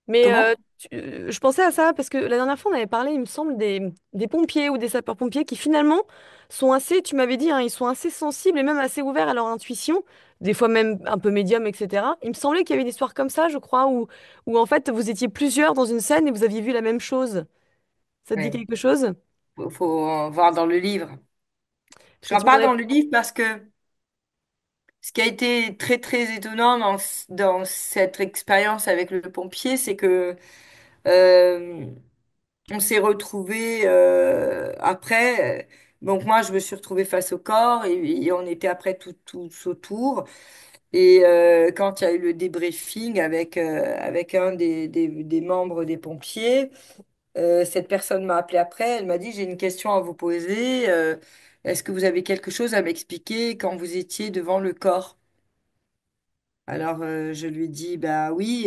Speaker 1: Mais
Speaker 2: Comment?
Speaker 1: je pensais à ça parce que la dernière fois, on avait parlé, il me semble, des pompiers ou des sapeurs-pompiers qui finalement sont assez, tu m'avais dit, hein, ils sont assez sensibles et même assez ouverts à leur intuition, des fois même un peu médium, etc. Il me semblait qu'il y avait une histoire comme ça, je crois, où en fait vous étiez plusieurs dans une scène et vous aviez vu la même chose. Ça te dit
Speaker 2: Oui,
Speaker 1: quelque chose?
Speaker 2: faut voir dans le livre.
Speaker 1: Parce que
Speaker 2: J'en
Speaker 1: tu m'en
Speaker 2: parle
Speaker 1: avais...
Speaker 2: dans le livre parce que ce qui a été très très étonnant dans cette expérience avec le pompier, c'est que euh, on s'est retrouvés après. Donc moi, je me suis retrouvée face au corps et on était après tous autour. Et quand il y a eu le débriefing avec un des membres des pompiers, cette personne m'a appelé après. Elle m'a dit, j'ai une question à vous poser. Est-ce que vous avez quelque chose à m'expliquer quand vous étiez devant le corps? Alors, je lui dis, bah oui,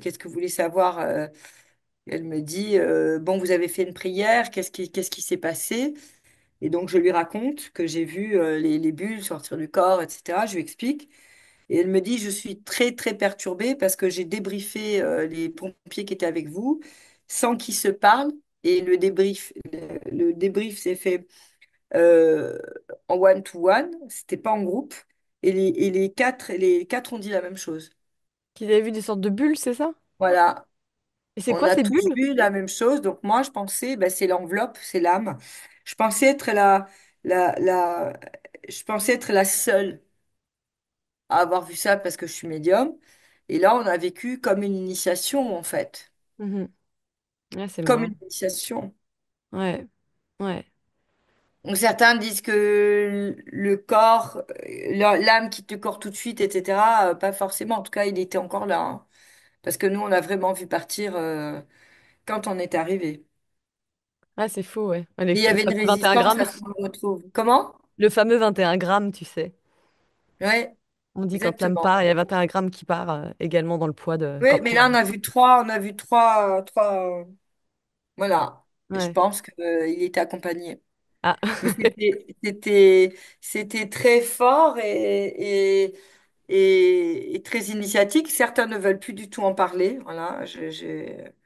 Speaker 2: qu'est-ce que vous voulez savoir? Elle me dit, bon, vous avez fait une prière, qu'est-ce qui s'est passé? Et donc, je lui raconte que j'ai vu les bulles sortir du corps, etc. Je lui explique. Et elle me dit, je suis très, très perturbée parce que j'ai débriefé les pompiers qui étaient avec vous sans qu'ils se parlent. Et le débrief s'est fait euh, en one-to-one, c'était pas en groupe. Et les quatre ont dit la même chose.
Speaker 1: Qu'ils avaient vu des sortes de bulles, c'est ça?
Speaker 2: Voilà,
Speaker 1: Et c'est
Speaker 2: on
Speaker 1: quoi
Speaker 2: a
Speaker 1: ces
Speaker 2: tous
Speaker 1: bulles?
Speaker 2: vu la même chose. Donc moi, je pensais, ben, c'est l'enveloppe, c'est l'âme. Je pensais être la, je pensais être la seule à avoir vu ça parce que je suis médium. Et là, on a vécu comme une initiation, en fait.
Speaker 1: Mhm. Ouais, c'est
Speaker 2: Comme
Speaker 1: marrant.
Speaker 2: une initiation.
Speaker 1: Ouais, ouais.
Speaker 2: Donc, certains disent que le corps, l'âme quitte le corps tout de suite, etc. Pas forcément. En tout cas, il était encore là, hein. Parce que nous, on a vraiment vu partir quand on est arrivé.
Speaker 1: Ah, c'est fou, ouais. Ouais,
Speaker 2: Et il y
Speaker 1: le
Speaker 2: avait une
Speaker 1: fameux 21
Speaker 2: résistance
Speaker 1: grammes.
Speaker 2: à ce qu'on retrouve. Comment?
Speaker 1: Le fameux 21 grammes, tu sais.
Speaker 2: Ouais,
Speaker 1: On dit quand l'âme
Speaker 2: exactement.
Speaker 1: part, il y a 21 grammes qui part également dans le poids
Speaker 2: Oui, mais là,
Speaker 1: corporel.
Speaker 2: on a vu trois, voilà. Et je
Speaker 1: Ouais.
Speaker 2: pense que, il était accompagné.
Speaker 1: Ah,
Speaker 2: Mais c'était très fort et très initiatique. Certains ne veulent plus du tout en parler. Voilà,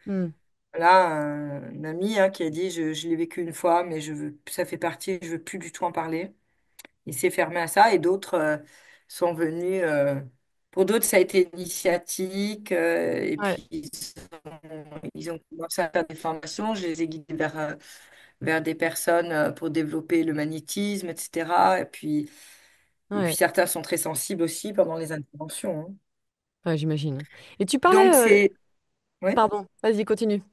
Speaker 1: Hmm.
Speaker 2: voilà un ami hein, qui a dit je l'ai vécu une fois, mais ça fait partie, je veux plus du tout en parler. Il s'est fermé à ça et d'autres sont venus. Pour d'autres, ça a été initiatique et
Speaker 1: Ouais,
Speaker 2: puis ils ont commencé à faire des formations. Je les ai guidés vers des personnes pour développer le magnétisme, etc. Et puis
Speaker 1: ouais,
Speaker 2: certains sont très sensibles aussi pendant les interventions. Hein.
Speaker 1: ouais, j'imagine. Et tu
Speaker 2: Donc
Speaker 1: parlais,
Speaker 2: ouais,
Speaker 1: pardon, vas-y, continue.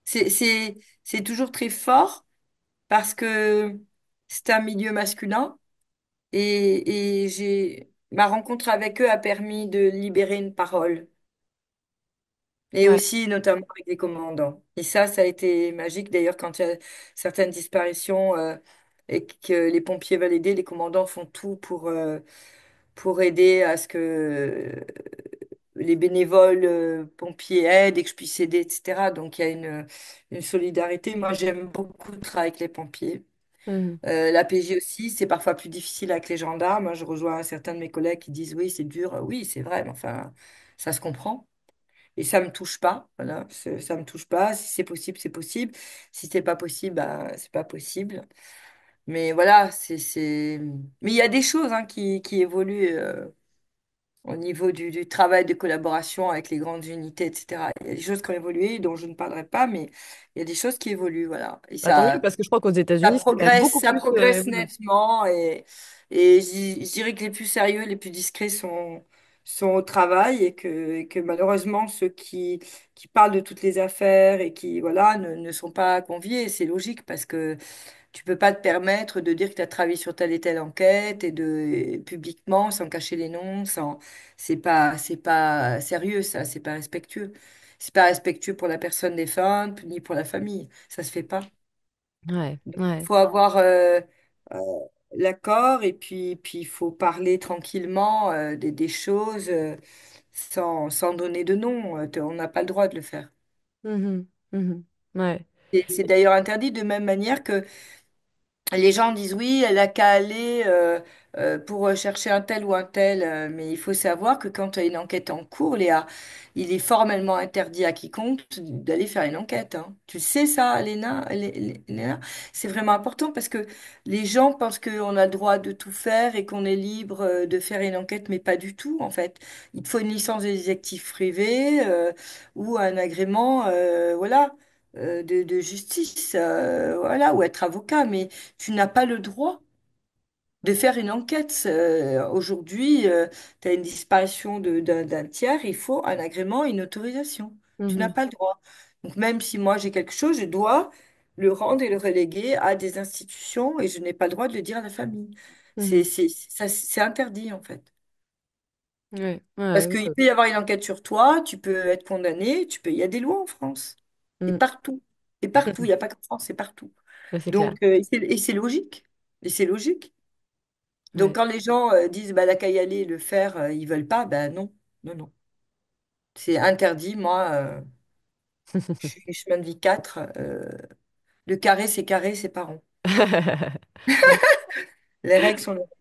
Speaker 2: c'est toujours très fort parce que c'est un milieu masculin et ma rencontre avec eux a permis de libérer une parole. Et
Speaker 1: Ouais,
Speaker 2: aussi, notamment avec les commandants. Et ça a été magique. D'ailleurs, quand il y a certaines disparitions et que les pompiers veulent aider, les commandants font tout pour aider à ce que les bénévoles pompiers aident et que je puisse aider, etc. Donc, il y a une solidarité. Moi, j'aime beaucoup travailler avec les pompiers.
Speaker 1: mhm,
Speaker 2: La PJ aussi, c'est parfois plus difficile avec les gendarmes. Moi, je rejoins certains de mes collègues qui disent oui, c'est dur. Oui, c'est vrai, mais enfin, ça se comprend. Et ça me touche pas, voilà, ça me touche pas. Si c'est possible, c'est possible. Si c'est pas possible, bah, c'est pas possible. Mais voilà, Mais il y a des choses hein, qui évoluent au niveau du travail de collaboration avec les grandes unités, etc. Il y a des choses qui ont évolué dont je ne parlerai pas, mais il y a des choses qui évoluent, voilà. Et
Speaker 1: bah, tant mieux,
Speaker 2: ça,
Speaker 1: parce que je crois qu'aux
Speaker 2: ça
Speaker 1: États-Unis, c'est quand même
Speaker 2: progresse,
Speaker 1: beaucoup
Speaker 2: ça
Speaker 1: plus
Speaker 2: progresse
Speaker 1: évolué.
Speaker 2: nettement et je dirais que les plus sérieux, les plus discrets sont au travail et que malheureusement ceux qui parlent de toutes les affaires et qui voilà ne sont pas conviés. C'est logique parce que tu peux pas te permettre de dire que tu as travaillé sur telle et telle enquête et publiquement sans cacher les noms, c'est pas sérieux ça, c'est pas respectueux. C'est pas respectueux pour la personne défunte ni pour la famille. Ça se fait pas.
Speaker 1: Ouais,
Speaker 2: Donc, il
Speaker 1: ouais.
Speaker 2: faut avoir euh, l'accord et puis il faut parler tranquillement des choses sans donner de nom. On n'a pas le droit de le faire.
Speaker 1: Mhm, mhm, ouais.
Speaker 2: Et c'est d'ailleurs interdit de même manière que les gens disent oui, elle a qu'à aller pour chercher un tel ou un tel, mais il faut savoir que quand tu as une enquête en cours, Léa, il est formellement interdit à quiconque d'aller faire une enquête. Hein. Tu sais ça, Léna? C'est vraiment important parce que les gens pensent qu'on a le droit de tout faire et qu'on est libre de faire une enquête, mais pas du tout en fait. Il te faut une licence de détective privé ou un agrément, voilà. De justice, voilà, ou être avocat, mais tu n'as pas le droit de faire une enquête. Aujourd'hui, tu as une disparition d'un tiers, il faut un agrément, une autorisation. Tu n'as
Speaker 1: Mhm,
Speaker 2: pas le droit. Donc même si moi j'ai quelque chose, je dois le rendre et le reléguer à des institutions et je n'ai pas le droit de le dire à la famille.
Speaker 1: mhm,
Speaker 2: C'est interdit en fait.
Speaker 1: ouais,
Speaker 2: Parce
Speaker 1: ouais,
Speaker 2: qu'il
Speaker 1: ouais.
Speaker 2: peut y avoir une enquête sur toi, tu peux être condamné, il y a des lois en France. Et
Speaker 1: Mm.
Speaker 2: partout. Et partout, il n'y a pas qu'en France, c'est partout.
Speaker 1: Ouais, c'est clair.
Speaker 2: Donc, et c'est logique. Et c'est logique. Donc,
Speaker 1: Ouais.
Speaker 2: quand les gens disent, bah, la qu'à y aller, le faire, ils veulent pas, ben non, non, non. C'est interdit. Moi, je suis chemin de vie 4. Le carré, c'est pas rond.
Speaker 1: Ouais.
Speaker 2: Les règles sont les règles.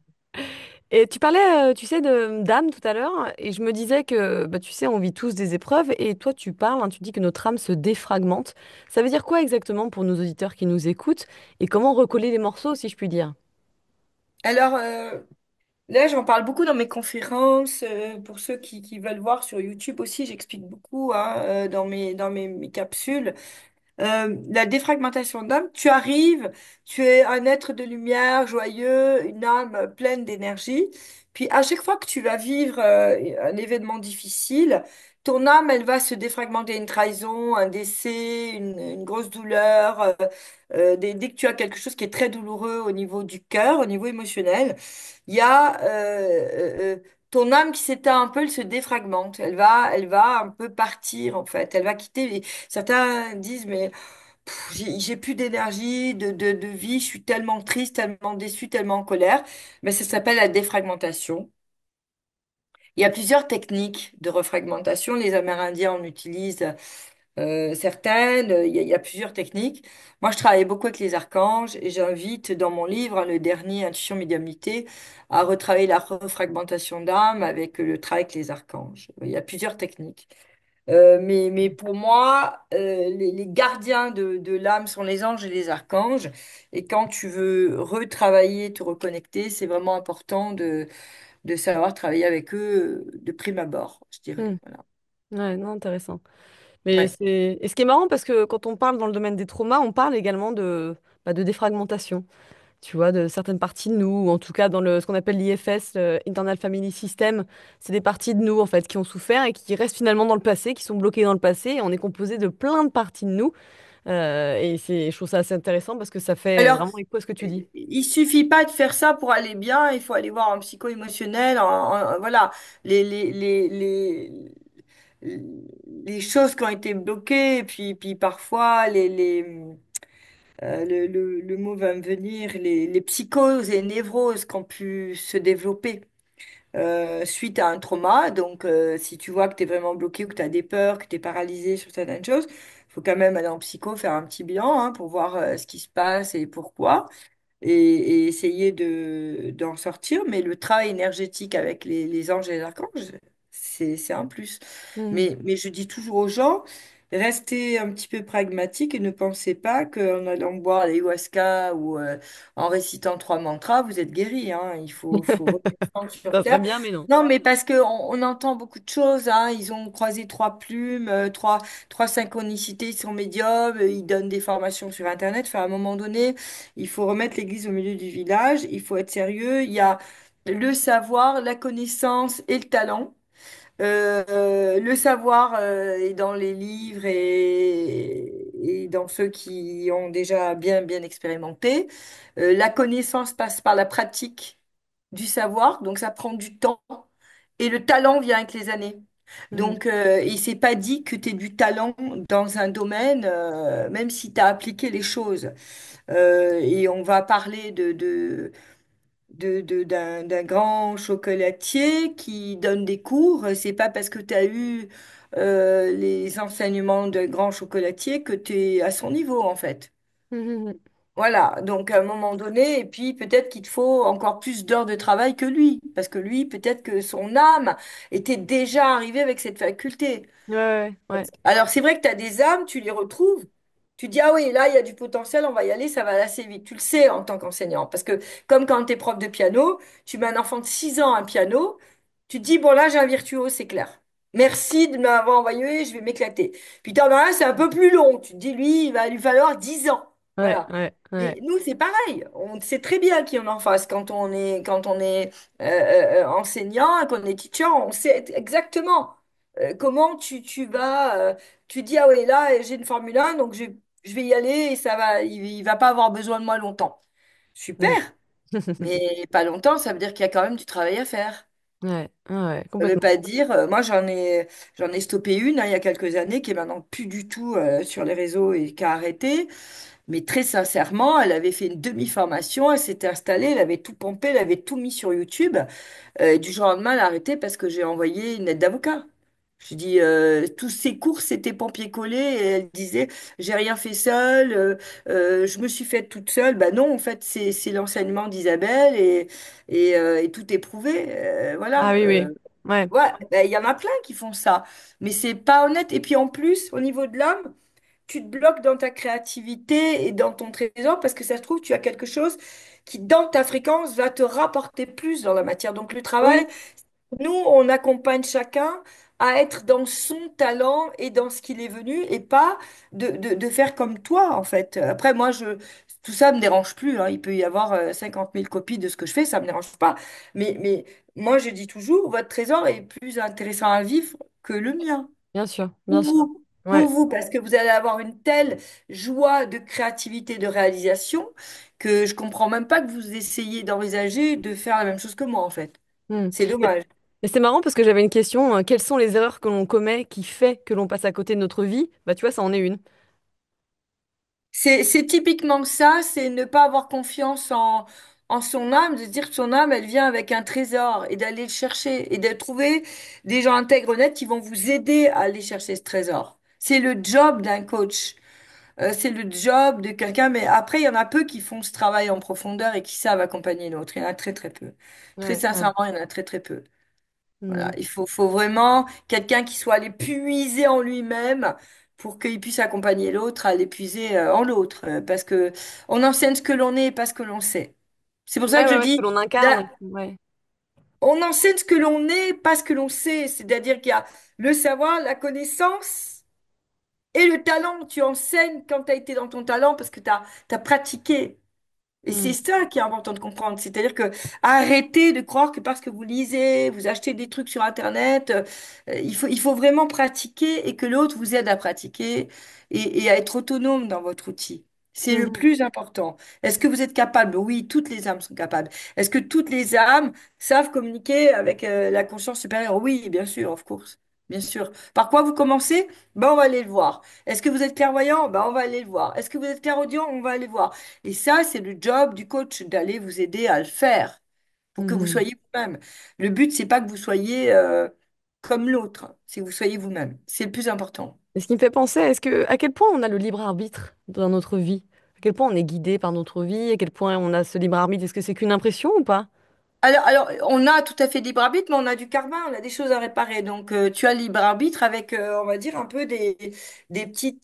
Speaker 1: Et tu parlais, tu sais, de d'âme tout à l'heure, et je me disais que, bah, tu sais, on vit tous des épreuves, et toi, tu parles, hein, tu dis que notre âme se défragmente. Ça veut dire quoi exactement pour nos auditeurs qui nous écoutent, et comment recoller les morceaux, si je puis dire?
Speaker 2: Alors, là, j'en parle beaucoup dans mes conférences. Pour ceux qui veulent voir sur YouTube aussi, j'explique beaucoup hein, dans mes capsules. La défragmentation d'âme, tu arrives, tu es un être de lumière, joyeux, une âme pleine d'énergie. Puis à chaque fois que tu vas vivre un événement difficile, ton âme, elle va se défragmenter, une trahison, un décès, une grosse douleur. Dès que tu as quelque chose qui est très douloureux au niveau du cœur, au niveau émotionnel, il y a ton âme qui s'éteint un peu, elle se défragmente. Elle va un peu partir en fait. Elle va quitter. Certains disent, mais j'ai plus d'énergie, de vie, je suis tellement triste, tellement déçue, tellement en colère. Mais ça s'appelle la défragmentation. Il y a plusieurs techniques de refragmentation. Les Amérindiens en utilisent certaines. Il y a plusieurs techniques. Moi, je travaille beaucoup avec les archanges et j'invite dans mon livre, hein, le dernier, Intuition Médiumnité, à retravailler la refragmentation d'âme avec le travail avec les archanges. Il y a plusieurs techniques. Mais pour moi, les gardiens de l'âme sont les anges et les archanges. Et quand tu veux retravailler, te reconnecter, c'est vraiment important de savoir travailler avec eux de prime abord, je dirais.
Speaker 1: Hmm.
Speaker 2: Voilà.
Speaker 1: Ouais, non, intéressant. Mais
Speaker 2: Ouais.
Speaker 1: c'est et ce qui est marrant parce que quand on parle dans le domaine des traumas, on parle également de défragmentation. Tu vois, de certaines parties de nous, ou en tout cas dans ce qu'on appelle l'IFS, le Internal Family System, c'est des parties de nous en fait qui ont souffert et qui restent finalement dans le passé, qui sont bloquées dans le passé. Et on est composé de plein de parties de nous. Je trouve ça assez intéressant parce que ça fait
Speaker 2: Alors,
Speaker 1: vraiment écho à ce que tu dis.
Speaker 2: il suffit pas de faire ça pour aller bien, il faut aller voir un psycho-émotionnel, voilà, les choses qui ont été bloquées, et puis parfois le mot va me venir, les psychoses et névroses qui ont pu se développer suite à un trauma. Donc, si tu vois que tu es vraiment bloqué ou que tu as des peurs, que tu es paralysé sur certaines choses, il faut quand même aller en psycho, faire un petit bilan hein, pour voir ce qui se passe et pourquoi et essayer d'en sortir. Mais le travail énergétique avec les anges et les archanges, c'est un plus.
Speaker 1: Mhm.
Speaker 2: Mais je dis toujours aux gens, restez un petit peu pragmatique et ne pensez pas qu'en allant boire l'ayahuasca ou en récitant 3 mantras, vous êtes guéri, hein. Faut redescendre sur
Speaker 1: Ça serait
Speaker 2: terre.
Speaker 1: bien, mais non.
Speaker 2: Non, mais parce que on entend beaucoup de choses, hein. Ils ont croisé 3 plumes, trois synchronicités, ils sont médiums, ils donnent des formations sur Internet. Enfin, à un moment donné, il faut remettre l'église au milieu du village, il faut être sérieux. Il y a le savoir, la connaissance et le talent. Le savoir est dans les livres et dans ceux qui ont déjà bien expérimenté. La connaissance passe par la pratique du savoir, donc ça prend du temps. Et le talent vient avec les années.
Speaker 1: Mhm.
Speaker 2: Donc, il s'est pas dit que tu aies du talent dans un domaine, même si tu as appliqué les choses. Et on va parler d'un grand chocolatier qui donne des cours. C'est pas parce que tu as eu les enseignements d'un grand chocolatier que tu es à son niveau, en fait.
Speaker 1: Mhm.
Speaker 2: Voilà, donc à un moment donné, et puis peut-être qu'il te faut encore plus d'heures de travail que lui, parce que lui, peut-être que son âme était déjà arrivée avec cette faculté.
Speaker 1: Ouais, ouais, ouais.
Speaker 2: Alors, c'est vrai que tu as des âmes, tu les retrouves, tu dis, ah oui, là, il y a du potentiel, on va y aller, ça va aller assez vite. Tu le sais en tant qu'enseignant. Parce que, comme quand tu es prof de piano, tu mets un enfant de 6 ans à un piano, tu te dis, bon, là, j'ai un virtuose, c'est clair. Merci de m'avoir envoyé, je vais m'éclater. Puis, t'en as un, c'est un peu plus long. Tu te dis, lui, il va lui falloir 10 ans.
Speaker 1: Ouais,
Speaker 2: Voilà.
Speaker 1: ouais, ouais.
Speaker 2: Et nous, c'est pareil. On sait très bien qui on est en face. Quand on est enseignant, qu'on est teacher, on sait exactement comment tu vas. Tu dis, ah oui, là, j'ai une Formule 1, donc je vais y aller et ça va, il va pas avoir besoin de moi longtemps. Super,
Speaker 1: Mm.
Speaker 2: mais pas longtemps, ça veut dire qu'il y a quand même du travail à faire.
Speaker 1: Ouais, ouais,
Speaker 2: Ça veut
Speaker 1: complètement.
Speaker 2: pas dire, moi j'en ai stoppé une hein, il y a quelques années qui est maintenant plus du tout sur les réseaux et qui a arrêté. Mais très sincèrement, elle avait fait une demi-formation, elle s'était installée, elle avait tout pompé, elle avait tout mis sur YouTube. Et du jour au lendemain, elle a arrêté parce que j'ai envoyé une lettre d'avocat. Je dis, tous ses cours, c'était pompier-collé. Et elle disait, j'ai rien fait seule, je me suis faite toute seule. Ben non, en fait, c'est l'enseignement d'Isabelle et tout est prouvé.
Speaker 1: Ah
Speaker 2: Voilà.
Speaker 1: oui, oui. Ouais,
Speaker 2: Ouais, ben, il y en a plein qui font ça. Mais c'est pas honnête. Et puis en plus, au niveau de l'homme, tu te bloques dans ta créativité et dans ton trésor parce que ça se trouve, tu as quelque chose qui, dans ta fréquence, va te rapporter plus dans la matière. Donc le travail,
Speaker 1: oui,
Speaker 2: nous, on accompagne chacun à être dans son talent et dans ce qu'il est venu et pas de faire comme toi, en fait. Après, tout ça me dérange plus, hein. Il peut y avoir 50 000 copies de ce que je fais, ça me dérange pas. Mais moi, je dis toujours, votre trésor est plus intéressant à vivre que le mien.
Speaker 1: bien sûr,
Speaker 2: Pour
Speaker 1: bien sûr.
Speaker 2: vous, pour
Speaker 1: Ouais,
Speaker 2: vous, parce que vous allez avoir une telle joie de créativité, de réalisation, que je comprends même pas que vous essayez d'envisager de faire la même chose que moi, en fait.
Speaker 1: mm.
Speaker 2: C'est
Speaker 1: Et
Speaker 2: dommage.
Speaker 1: et c'est marrant parce que j'avais une question. Quelles sont les erreurs que l'on commet qui fait que l'on passe à côté de notre vie? Bah, tu vois, ça en est une.
Speaker 2: C'est typiquement ça, c'est ne pas avoir confiance en son âme, de se dire que son âme, elle vient avec un trésor et d'aller le chercher et de trouver des gens intègres, honnêtes qui vont vous aider à aller chercher ce trésor. C'est le job d'un coach. C'est le job de quelqu'un, mais après, il y en a peu qui font ce travail en profondeur et qui savent accompagner l'autre. Il y en a très, très peu. Très
Speaker 1: Ouais, ouais.
Speaker 2: sincèrement, il y en a très, très peu. Voilà.
Speaker 1: Hmm.
Speaker 2: Faut vraiment quelqu'un qui soit allé puiser en lui-même pour qu'il puisse accompagner l'autre à l'épuiser en l'autre. Parce que on enseigne ce que l'on est et pas ce que l'on sait. C'est pour ça
Speaker 1: Ouais,
Speaker 2: que
Speaker 1: ouais,
Speaker 2: je
Speaker 1: ouais, ce que
Speaker 2: dis,
Speaker 1: l'on incarne.
Speaker 2: là,
Speaker 1: Ouais.
Speaker 2: on enseigne ce que l'on est, pas ce que l'on sait. C'est-à-dire qu'il y a le savoir, la connaissance et le talent. Tu enseignes quand tu as été dans ton talent parce que tu as pratiqué. Et
Speaker 1: Hmm.
Speaker 2: c'est ça qui est important de comprendre. C'est-à-dire que arrêtez de croire que parce que vous lisez, vous achetez des trucs sur Internet, il faut vraiment pratiquer et que l'autre vous aide à pratiquer et à être autonome dans votre outil. C'est le
Speaker 1: Mhm.
Speaker 2: plus important. Est-ce que vous êtes capable? Oui, toutes les âmes sont capables. Est-ce que toutes les âmes savent communiquer avec la conscience supérieure? Oui, bien sûr, of course. Bien sûr. Par quoi vous commencez? Ben, on va aller le voir. Est-ce que vous êtes clairvoyant? Ben, on va aller le voir. Est-ce que vous êtes clairaudient? On va aller voir. Et ça, c'est le job du coach, d'aller vous aider à le faire pour que vous
Speaker 1: Mhm.
Speaker 2: soyez vous-même. Le but, c'est pas que vous soyez comme l'autre, c'est que vous soyez vous-même. C'est le plus important.
Speaker 1: Et ce qui me fait penser, à quel point on a le libre arbitre dans notre vie? À quel point on est guidé par notre vie? À quel point on a ce libre arbitre? Est-ce que c'est qu'une impression ou pas?
Speaker 2: On a tout à fait libre arbitre, mais on a du karma, on a des choses à réparer. Donc, tu as le libre arbitre avec, on va dire, un peu des petites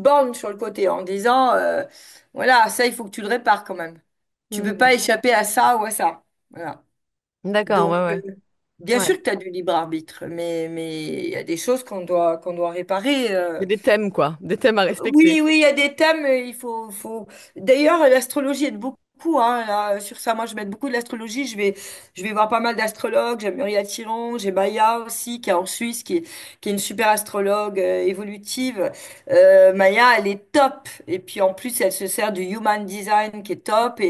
Speaker 2: bornes sur le côté en disant, voilà, ça, il faut que tu le répares quand même. Tu peux
Speaker 1: Mhm.
Speaker 2: pas échapper à ça ou à ça. Voilà.
Speaker 1: D'accord,
Speaker 2: Donc,
Speaker 1: ouais, ouais.
Speaker 2: bien
Speaker 1: Ouais.
Speaker 2: sûr que tu as du libre arbitre, mais il y a des choses qu'on doit réparer.
Speaker 1: Il y a des thèmes, quoi. Des thèmes à respecter.
Speaker 2: Oui, oui, il y a des thèmes, faut... D'ailleurs, l'astrologie aide beaucoup, hein, là, sur ça. Moi, je mets beaucoup de l'astrologie. Je vais voir pas mal d'astrologues. J'ai Muriel Chiron, j'ai Maya aussi, qui est en Suisse, qui est une super astrologue évolutive. Maya, elle est top. Et puis, en plus, elle se sert du Human Design, qui est top.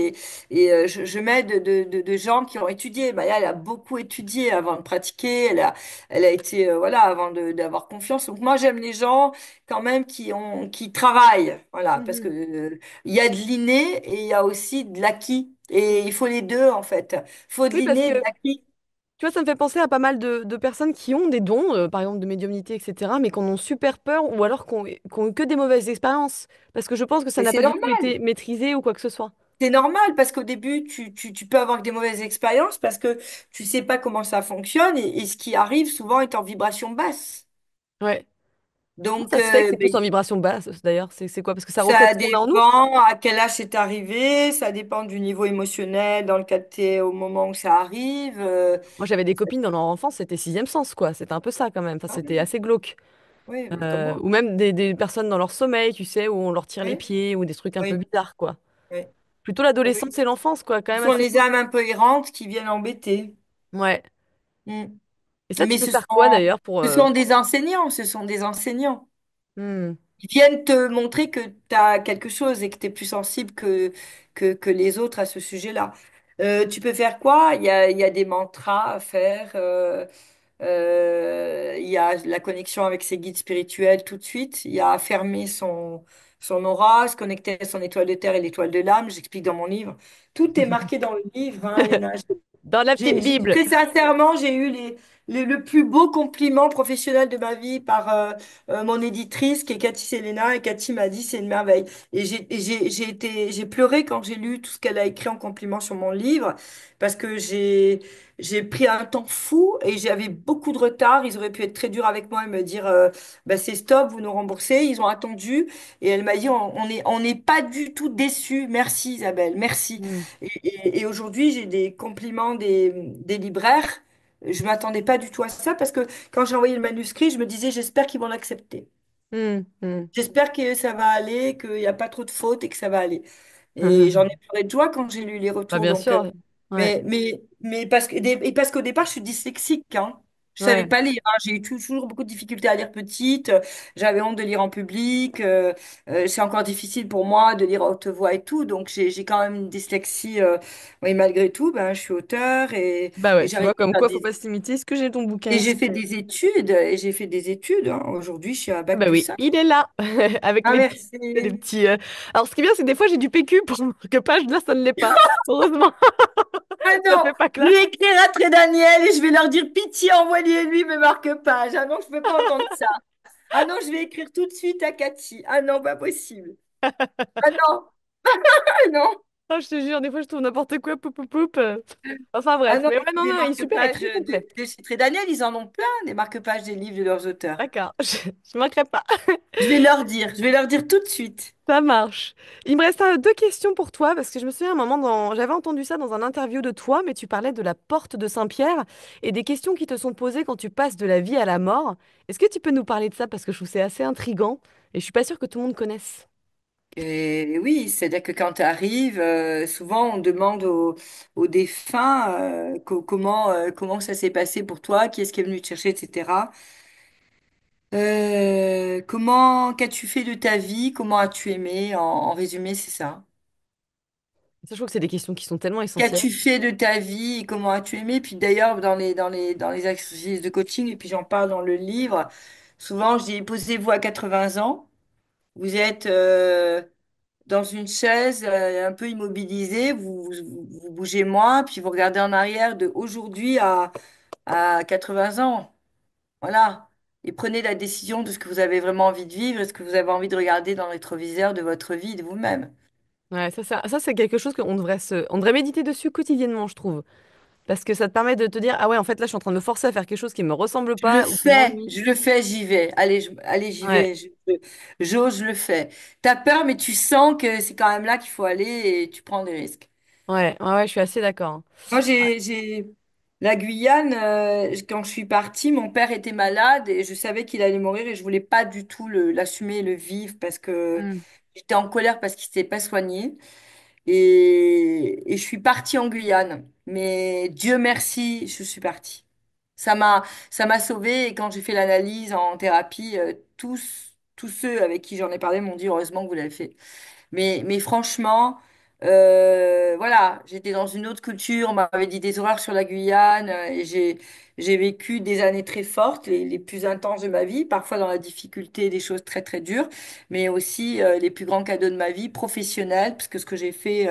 Speaker 2: Je mets de gens qui ont étudié. Maya, elle a beaucoup étudié avant de pratiquer. Elle a été, voilà, avant d'avoir confiance. Donc, moi, j'aime les gens quand même qui travaillent, voilà, parce que
Speaker 1: Mhm.
Speaker 2: il y a de l'inné et il y a aussi de l'acquis. Et il faut les deux, en fait. Il faut de
Speaker 1: Oui, parce
Speaker 2: l'inné et de
Speaker 1: que,
Speaker 2: l'acquis.
Speaker 1: tu vois, ça me fait penser à pas mal de personnes qui ont des dons, par exemple de médiumnité, etc., mais qui en ont super peur ou alors qui ont eu que des mauvaises expériences. Parce que je pense que ça
Speaker 2: Mais
Speaker 1: n'a
Speaker 2: c'est
Speaker 1: pas du tout
Speaker 2: normal.
Speaker 1: été maîtrisé ou quoi que ce soit.
Speaker 2: C'est normal parce qu'au début, tu peux avoir des mauvaises expériences parce que tu sais pas comment ça fonctionne et ce qui arrive souvent est en vibration basse.
Speaker 1: Ouais. Comment
Speaker 2: Donc,
Speaker 1: ça se fait que c'est plus en vibration basse, d'ailleurs? C'est quoi? Parce que ça reflète
Speaker 2: ça
Speaker 1: ce qu'on a en nous?
Speaker 2: dépend à quel âge c'est arrivé, ça dépend du niveau émotionnel dans lequel tu es au moment où ça arrive.
Speaker 1: Moi, j'avais des copines dans leur enfance, c'était sixième sens, quoi. C'était un peu ça, quand même. Enfin,
Speaker 2: Ah
Speaker 1: c'était
Speaker 2: oui,
Speaker 1: assez glauque.
Speaker 2: oui, oui, comme moi.
Speaker 1: Ou même des personnes dans leur sommeil, tu sais, où on leur tire les
Speaker 2: Oui,
Speaker 1: pieds, ou des trucs un peu
Speaker 2: oui,
Speaker 1: bizarres, quoi.
Speaker 2: oui.
Speaker 1: Plutôt
Speaker 2: Oui.
Speaker 1: l'adolescence et l'enfance, quoi, quand
Speaker 2: Ce
Speaker 1: même
Speaker 2: sont
Speaker 1: assez
Speaker 2: les
Speaker 1: glauque.
Speaker 2: âmes un peu errantes qui viennent embêter.
Speaker 1: Ouais.
Speaker 2: Mm.
Speaker 1: Et ça, tu
Speaker 2: Mais
Speaker 1: peux faire quoi, d'ailleurs, pour...
Speaker 2: ce sont des enseignants, ce sont des enseignants.
Speaker 1: hmm.
Speaker 2: Ils viennent te montrer que tu as quelque chose et que tu es plus sensible que les autres à ce sujet-là. Tu peux faire quoi? Il y a des mantras à faire. Il y a la connexion avec ses guides spirituels tout de suite. Il y a fermer son aura, se connecter à son étoile de terre et l'étoile de l'âme. J'explique dans mon livre. Tout est marqué dans le livre, hein, Léna.
Speaker 1: Dans la petite Bible.
Speaker 2: Très sincèrement, j'ai eu le plus beau compliment professionnel de ma vie par mon éditrice qui est Cathy Selena et Cathy m'a dit c'est une merveille. J'ai pleuré quand j'ai lu tout ce qu'elle a écrit en compliment sur mon livre parce que j'ai pris un temps fou et j'avais beaucoup de retard. Ils auraient pu être très durs avec moi et me dire bah, c'est stop, vous nous remboursez. Ils ont attendu et elle m'a dit on n'est pas du tout déçus. Merci Isabelle, merci.
Speaker 1: Hmm.
Speaker 2: Et aujourd'hui, j'ai des compliments des libraires. Je m'attendais pas du tout à ça parce que quand j'ai envoyé le manuscrit, je me disais, j'espère qu'ils vont l'accepter.
Speaker 1: Hmm. Hmm.
Speaker 2: J'espère que ça va aller, qu'il n'y a pas trop de fautes et que ça va aller. Et j'en ai pleuré de joie quand j'ai lu les
Speaker 1: Bah,
Speaker 2: retours.
Speaker 1: bien
Speaker 2: Donc,
Speaker 1: sûr. Ouais.
Speaker 2: mais parce que, et parce qu'au départ, je suis dyslexique, hein. Je savais
Speaker 1: Ouais.
Speaker 2: pas lire, hein. J'ai eu toujours beaucoup de difficultés à lire petite. J'avais honte de lire en public. C'est encore difficile pour moi de lire à haute voix et tout. Donc, j'ai quand même une dyslexie. Oui, malgré tout, ben, je suis auteur
Speaker 1: Bah
Speaker 2: et
Speaker 1: ouais, tu
Speaker 2: j'arrive
Speaker 1: vois, comme
Speaker 2: à faire
Speaker 1: quoi, faut pas s'imiter. Est-ce que j'ai ton bouquin
Speaker 2: et
Speaker 1: ici?
Speaker 2: j'ai fait des études. Et j'ai fait des études, hein. Aujourd'hui, je suis à
Speaker 1: Ah
Speaker 2: bac
Speaker 1: bah
Speaker 2: plus
Speaker 1: oui,
Speaker 2: 5.
Speaker 1: il est là, avec
Speaker 2: Ah,
Speaker 1: les
Speaker 2: merci.
Speaker 1: petits... Alors, ce qui est bien, c'est que des fois, j'ai du PQ pour que page, là, ça ne l'est pas. Heureusement.
Speaker 2: Ah
Speaker 1: Ça
Speaker 2: non,
Speaker 1: fait pas
Speaker 2: je vais
Speaker 1: classe.
Speaker 2: écrire à Très Daniel et je vais leur dire pitié, envoyez-lui mes marque-pages. Ah non, je ne peux pas entendre ça. Ah non, je vais écrire tout de suite à Cathy. Ah non, pas possible. Ah non, ah non.
Speaker 1: Oh, je te jure, des fois, je trouve n'importe quoi, poup, poup, poup. Enfin
Speaker 2: Ah
Speaker 1: bref,
Speaker 2: non,
Speaker 1: mais
Speaker 2: mais
Speaker 1: ouais, non,
Speaker 2: des
Speaker 1: non, il est super, il est
Speaker 2: marque-pages
Speaker 1: très complet.
Speaker 2: de chez Très Daniel, ils en ont plein, des marque-pages des livres de leurs auteurs.
Speaker 1: D'accord, je manquerai pas.
Speaker 2: Je vais leur dire tout de suite.
Speaker 1: Ça marche. Il me reste deux questions pour toi, parce que je me souviens un moment, j'avais entendu ça dans un interview de toi, mais tu parlais de la porte de Saint-Pierre et des questions qui te sont posées quand tu passes de la vie à la mort. Est-ce que tu peux nous parler de ça, parce que je trouve que c'est assez intriguant et je suis pas sûre que tout le monde connaisse.
Speaker 2: Et oui, c'est-à-dire que quand tu arrives, souvent on demande aux défunts comment ça s'est passé pour toi, qui est-ce qui est venu te chercher, etc. Qu'as-tu fait de ta vie? Comment as-tu aimé? En résumé, c'est ça.
Speaker 1: Ça, je trouve que c'est des questions qui sont tellement essentielles.
Speaker 2: Qu'as-tu fait de ta vie? Et comment as-tu aimé? Puis d'ailleurs, dans les exercices de coaching, et puis j'en parle dans le livre, souvent je dis, posez-vous à 80 ans. Vous êtes dans une chaise un peu immobilisée, vous bougez moins, puis vous regardez en arrière de aujourd'hui à 80 ans. Voilà. Et prenez la décision de ce que vous avez vraiment envie de vivre et ce que vous avez envie de regarder dans le rétroviseur de votre vie, de vous-même.
Speaker 1: Ouais, ça c'est quelque chose on devrait méditer dessus quotidiennement, je trouve. Parce que ça te permet de te dire, ah ouais, en fait, là, je suis en train de me forcer à faire quelque chose qui me ressemble pas ou qui m'ennuie.
Speaker 2: Je le fais, j'y vais. Allez, allez, j'y
Speaker 1: Ouais,
Speaker 2: vais. J'ose, je le fais. T'as peur, mais tu sens que c'est quand même là qu'il faut aller et tu prends des risques.
Speaker 1: ouais, je suis assez d'accord, hein.
Speaker 2: Moi, la Guyane, quand je suis partie, mon père était malade et je savais qu'il allait mourir et je voulais pas du tout l'assumer et le vivre parce que
Speaker 1: Hmm.
Speaker 2: j'étais en colère parce qu'il s'était pas soigné. Et je suis partie en Guyane. Mais Dieu merci, je suis partie. Ça m'a sauvée et quand j'ai fait l'analyse en thérapie, tous ceux avec qui j'en ai parlé m'ont dit heureusement que vous l'avez fait. Mais franchement, voilà, j'étais dans une autre culture, on m'avait dit des horreurs sur la Guyane, et j'ai vécu des années très fortes, les plus intenses de ma vie, parfois dans la difficulté, des choses très très dures, mais aussi les plus grands cadeaux de ma vie professionnelle, parce que ce que j'ai fait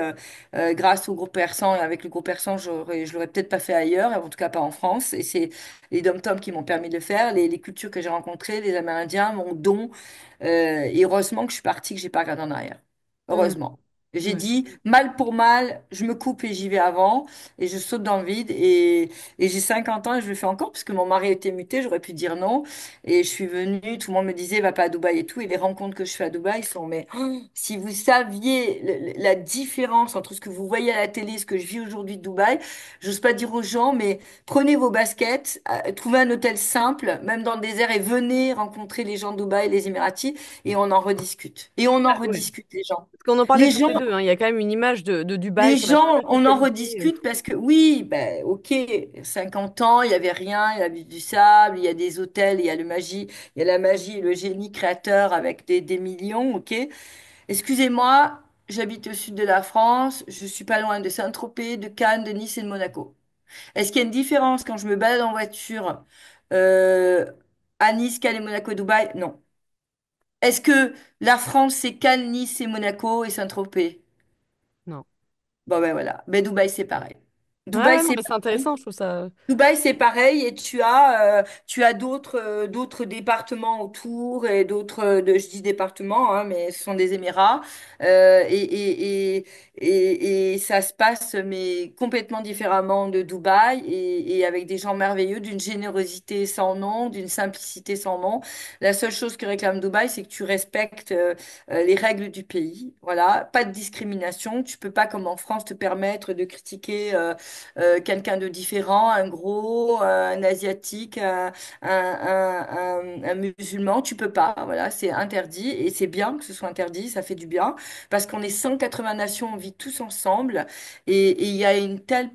Speaker 2: grâce au groupe Persan et avec le groupe Persan, je l'aurais peut-être pas fait ailleurs, en tout cas pas en France, et c'est les dom-toms qui m'ont permis de le faire, les cultures que j'ai rencontrées, les Amérindiens, mon don, et heureusement que je suis partie, que j'ai pas regardé en arrière.
Speaker 1: Hmm.
Speaker 2: Heureusement. J'ai
Speaker 1: Ouais.
Speaker 2: dit, mal pour mal, je me coupe et j'y vais avant, et je saute dans le vide, et j'ai 50 ans et je le fais encore, parce que mon mari était muté, j'aurais pu dire non, et je suis venue, tout le monde me disait, va pas à Dubaï et tout, et les rencontres que je fais à Dubaï sont, mais oh, si vous saviez la différence entre ce que vous voyez à la télé et ce que je vis aujourd'hui de Dubaï, j'ose pas dire aux gens, mais prenez vos baskets, trouvez un hôtel simple, même dans le désert, et venez rencontrer les gens de Dubaï, les Émiratis, et on en rediscute. Et on en
Speaker 1: Ah, ouais.
Speaker 2: rediscute, les gens.
Speaker 1: Parce qu'on en parlait
Speaker 2: Les
Speaker 1: toutes
Speaker 2: gens,
Speaker 1: les deux, hein. Il y a quand même une image de Dubaï
Speaker 2: les
Speaker 1: qu'on a
Speaker 2: gens,
Speaker 1: super
Speaker 2: on en
Speaker 1: cristallisée.
Speaker 2: rediscute parce que oui, ben, ok, 50 ans, il y avait rien, il y avait du sable, il y a des hôtels, il y a la magie, le génie créateur avec des millions, ok. Excusez-moi, j'habite au sud de la France, je suis pas loin de Saint-Tropez, de Cannes, de Nice et de Monaco. Est-ce qu'il y a une différence quand je me balade en voiture euh, à Nice, Cannes et Monaco, Dubaï? Non. Est-ce que la France, c'est Cannes, Nice et Monaco et Saint-Tropez?
Speaker 1: Non.
Speaker 2: Bon, ben voilà. Ben, Dubaï, c'est pareil.
Speaker 1: Ouais,
Speaker 2: Dubaï,
Speaker 1: ouais, non,
Speaker 2: c'est
Speaker 1: mais c'est
Speaker 2: pareil.
Speaker 1: intéressant, je trouve ça.
Speaker 2: Dubaï, c'est pareil et tu as d'autres départements autour et je dis départements, hein, mais ce sont des émirats. Et ça se passe, mais complètement différemment de Dubaï et avec des gens merveilleux, d'une générosité sans nom, d'une simplicité sans nom. La seule chose que réclame Dubaï, c'est que tu respectes les règles du pays. Voilà, pas de discrimination. Tu peux pas, comme en France, te permettre de critiquer quelqu'un de différent, un gros, un asiatique, un musulman. Tu peux pas. Voilà, c'est interdit et c'est bien que ce soit interdit. Ça fait du bien parce qu'on est 180 nations, on vit tous ensemble et il y a un tel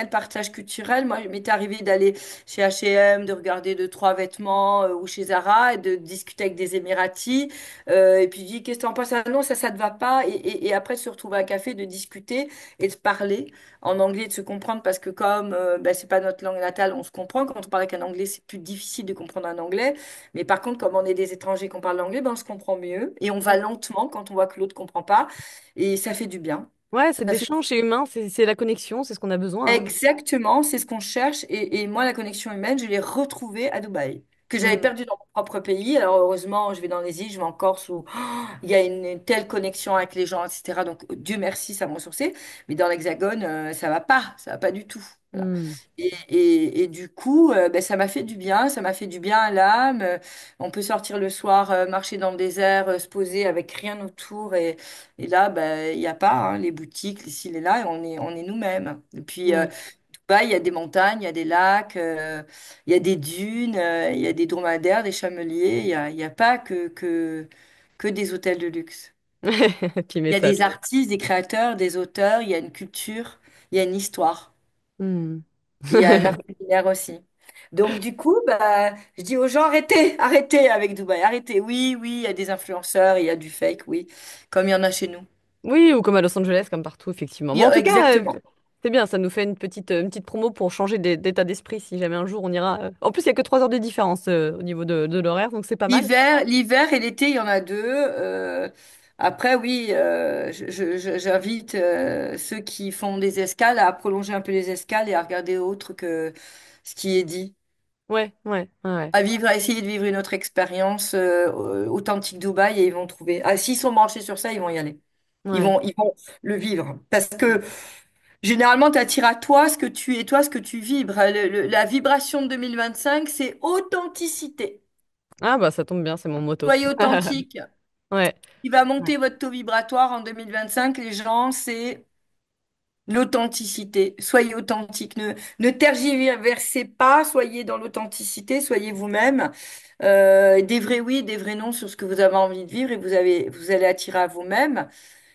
Speaker 2: partage culturel. Moi, il m'est arrivé d'aller chez H&M, de regarder deux, trois vêtements ou chez Zara et de discuter avec des Émiratis. Et puis, je dis, qu'est-ce que t'en penses? Ah non, ça te va pas. Et après, se retrouver à un café, de discuter et de parler en anglais, de se comprendre parce que comme ben, c'est pas notre langue natale, on se comprend. Quand on parle avec un anglais, c'est plus difficile de comprendre un anglais. Mais par contre, comme on est des étrangers qu'on parle l'anglais, ben, on se comprend mieux et on va lentement quand on voit que l'autre comprend pas et ça fait du bien.
Speaker 1: Ouais, c'est de
Speaker 2: Ça fait
Speaker 1: l'échange, c'est humain, c'est la connexion, c'est ce qu'on a besoin, hein.
Speaker 2: exactement, c'est ce qu'on cherche. Et moi, la connexion humaine, je l'ai retrouvée à Dubaï, que j'avais
Speaker 1: Mm.
Speaker 2: perdue dans mon propre pays. Alors, heureusement, je vais dans les îles, je vais en Corse où il y a une telle connexion avec les gens, etc. Donc, Dieu merci, ça m'a ressourcée. Mais dans l'Hexagone, ça va pas du tout. Voilà.
Speaker 1: Mm.
Speaker 2: Et du coup, ben, ça m'a fait du bien, ça m'a fait du bien à l'âme. On peut sortir le soir, marcher dans le désert, se poser avec rien autour. Et là, ben, il n'y a pas hein, les boutiques, ici, les là, et on est nous-mêmes. Et puis,
Speaker 1: Mm.
Speaker 2: Dubaï, il y a des montagnes, il y a des lacs, il y a des dunes, il y a des dromadaires, des chameliers. Il y a pas que des hôtels de luxe.
Speaker 1: Tu
Speaker 2: Il y a
Speaker 1: m'étonnes.
Speaker 2: des artistes, des créateurs, des auteurs, il y a une culture, il y a une histoire.
Speaker 1: Mm.
Speaker 2: Il y a un art culinaire aussi. Donc, du coup, bah, je dis aux gens, arrêtez, arrêtez avec Dubaï, arrêtez. Oui, oui, il y a des influenceurs, il y a du fake, oui, comme il y en a chez nous.
Speaker 1: Oui, ou comme à Los Angeles, comme partout, effectivement. Mais en tout cas,
Speaker 2: Exactement.
Speaker 1: c'est bien, ça nous fait une petite promo pour changer d'état d'esprit si jamais un jour on ira. En plus, il y a que 3 heures de différence au niveau de l'horaire, donc c'est pas mal.
Speaker 2: L'hiver et l'été, il y en a deux. Après, oui, j'invite ceux qui font des escales à prolonger un peu les escales et à regarder autre que ce qui est dit.
Speaker 1: Ouais, ouais, ouais,
Speaker 2: À vivre, à essayer de vivre une autre expérience authentique Dubaï et ils vont trouver. Ah, s'ils sont branchés sur ça, ils vont y aller.
Speaker 1: ouais.
Speaker 2: Ils vont le vivre. Parce que généralement, tu attires à toi ce que tu es, toi ce que tu vibres. La vibration de 2025, c'est authenticité.
Speaker 1: Ah bah ça tombe bien, c'est mon moto.
Speaker 2: Soyez authentique.
Speaker 1: Ouais.
Speaker 2: Ce qui va
Speaker 1: Ouais.
Speaker 2: monter votre taux vibratoire en 2025, les gens, c'est l'authenticité. Soyez authentique. Ne tergiversez pas. Soyez dans l'authenticité. Soyez vous-même. Des vrais oui, des vrais non sur ce que vous avez envie de vivre et vous allez attirer à vous-même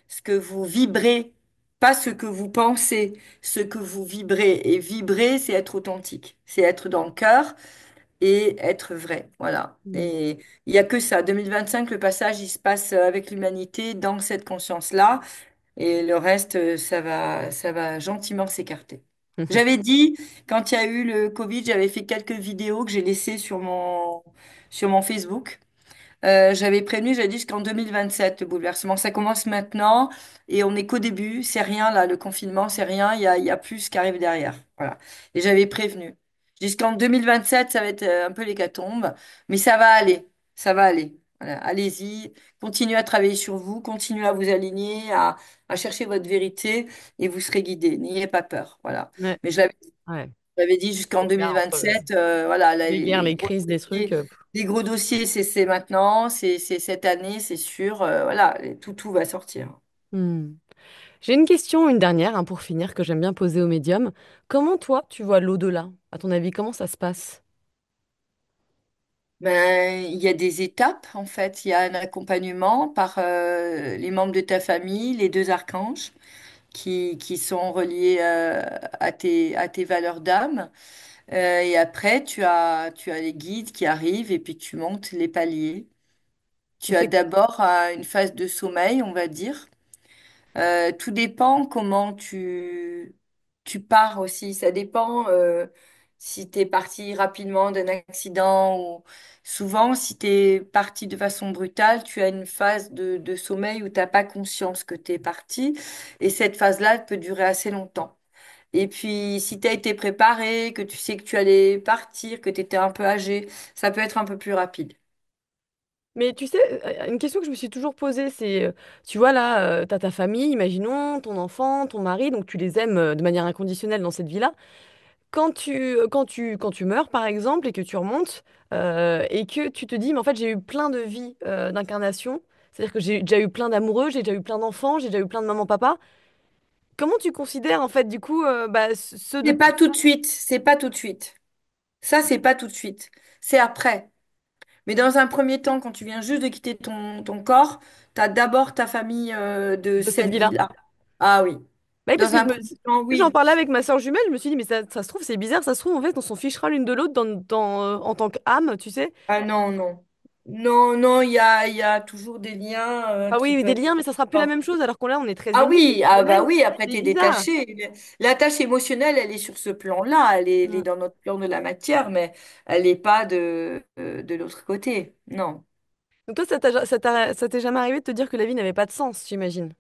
Speaker 2: ce que vous vibrez, pas ce que vous pensez, ce que vous vibrez. Et vibrer, c'est être authentique. C'est être dans le cœur et être vrai. Voilà.
Speaker 1: Mm.
Speaker 2: Et il y a que ça. 2025, le passage, il se passe avec l'humanité dans cette conscience-là. Et le reste, ça va gentiment s'écarter. J'avais dit, quand il y a eu le Covid, j'avais fait quelques vidéos que j'ai laissées sur mon Facebook. J'avais prévenu, j'avais dit jusqu'en 2027, le bouleversement. Ça commence maintenant et on n'est qu'au début. C'est rien, là, le confinement, c'est rien. Il y a plus qui arrive derrière. Voilà. Et j'avais prévenu. Jusqu'en 2027, ça va être un peu l'hécatombe, mais ça va aller. Ça va aller. Voilà. Allez-y. Continuez à travailler sur vous. Continuez à vous aligner, à chercher votre vérité et vous serez guidés. N'ayez pas peur. Voilà.
Speaker 1: Ouais,
Speaker 2: Mais
Speaker 1: ouais.
Speaker 2: j'avais dit jusqu'en
Speaker 1: C'est clair, entre
Speaker 2: 2027, voilà,
Speaker 1: les guerres, les crises, des trucs.
Speaker 2: les gros dossiers, c'est maintenant, c'est cette année, c'est sûr, voilà, tout va sortir.
Speaker 1: Hmm. J'ai une question, une dernière, hein, pour finir, que j'aime bien poser aux médiums. Comment toi, tu vois l'au-delà? À ton avis, comment ça se passe?
Speaker 2: Ben, il y a des étapes, en fait. Il y a un accompagnement par les membres de ta famille, les deux archanges, qui sont reliés à tes valeurs d'âme. Et après, tu as les guides qui arrivent et puis tu montes les paliers.
Speaker 1: Et
Speaker 2: Tu as
Speaker 1: c'est
Speaker 2: d'abord une phase de sommeil, on va dire. Tout dépend comment tu pars aussi. Ça dépend si tu es parti rapidement d'un accident ou souvent si tu es parti de façon brutale, tu as une phase de sommeil où tu n'as pas conscience que tu es parti et cette phase-là elle peut durer assez longtemps. Et puis si tu as été préparé, que tu sais que tu allais partir, que tu étais un peu âgé, ça peut être un peu plus rapide.
Speaker 1: Mais tu sais, une question que je me suis toujours posée, c'est, tu vois là, t'as ta famille, imaginons, ton enfant, ton mari, donc tu les aimes de manière inconditionnelle dans cette vie-là. Quand tu meurs, par exemple, et que tu remontes, et que tu te dis, mais en fait, j'ai eu plein de vies d'incarnation, c'est-à-dire que j'ai déjà eu plein d'amoureux, j'ai déjà eu plein d'enfants, j'ai déjà eu plein de maman-papa. Comment tu considères, en fait, du coup, bah, ceux de
Speaker 2: C'est
Speaker 1: plus...
Speaker 2: pas tout de suite, c'est pas tout de suite. Ça, c'est pas tout de suite. C'est après. Mais dans un premier temps, quand tu viens juste de quitter ton corps, tu as d'abord ta famille de
Speaker 1: de cette
Speaker 2: cette
Speaker 1: vie-là?
Speaker 2: vie-là. Ah oui.
Speaker 1: Bah oui, parce
Speaker 2: Dans
Speaker 1: que
Speaker 2: un premier temps,
Speaker 1: j'en
Speaker 2: oui.
Speaker 1: parlais avec ma soeur jumelle, je me suis dit, mais ça se trouve, c'est bizarre, ça se trouve, en fait, on s'en fichera l'une de l'autre en tant qu'âme, tu sais.
Speaker 2: Ah non, non. Non, non, il y a toujours des liens
Speaker 1: Ah
Speaker 2: qui
Speaker 1: oui, des
Speaker 2: peuvent
Speaker 1: liens, mais ça sera plus la
Speaker 2: être...
Speaker 1: même chose, alors qu'on là, on est très
Speaker 2: Ah
Speaker 1: unis.
Speaker 2: oui, ah bah
Speaker 1: Émotionnel.
Speaker 2: oui, après
Speaker 1: C'est
Speaker 2: t'es
Speaker 1: bizarre.
Speaker 2: détaché. La tâche émotionnelle, elle est sur ce plan-là, elle est
Speaker 1: Mm.
Speaker 2: dans notre plan de la matière, mais elle n'est pas de l'autre côté. Non.
Speaker 1: Donc toi, ça t'est jamais arrivé de te dire que la vie n'avait pas de sens, j'imagine.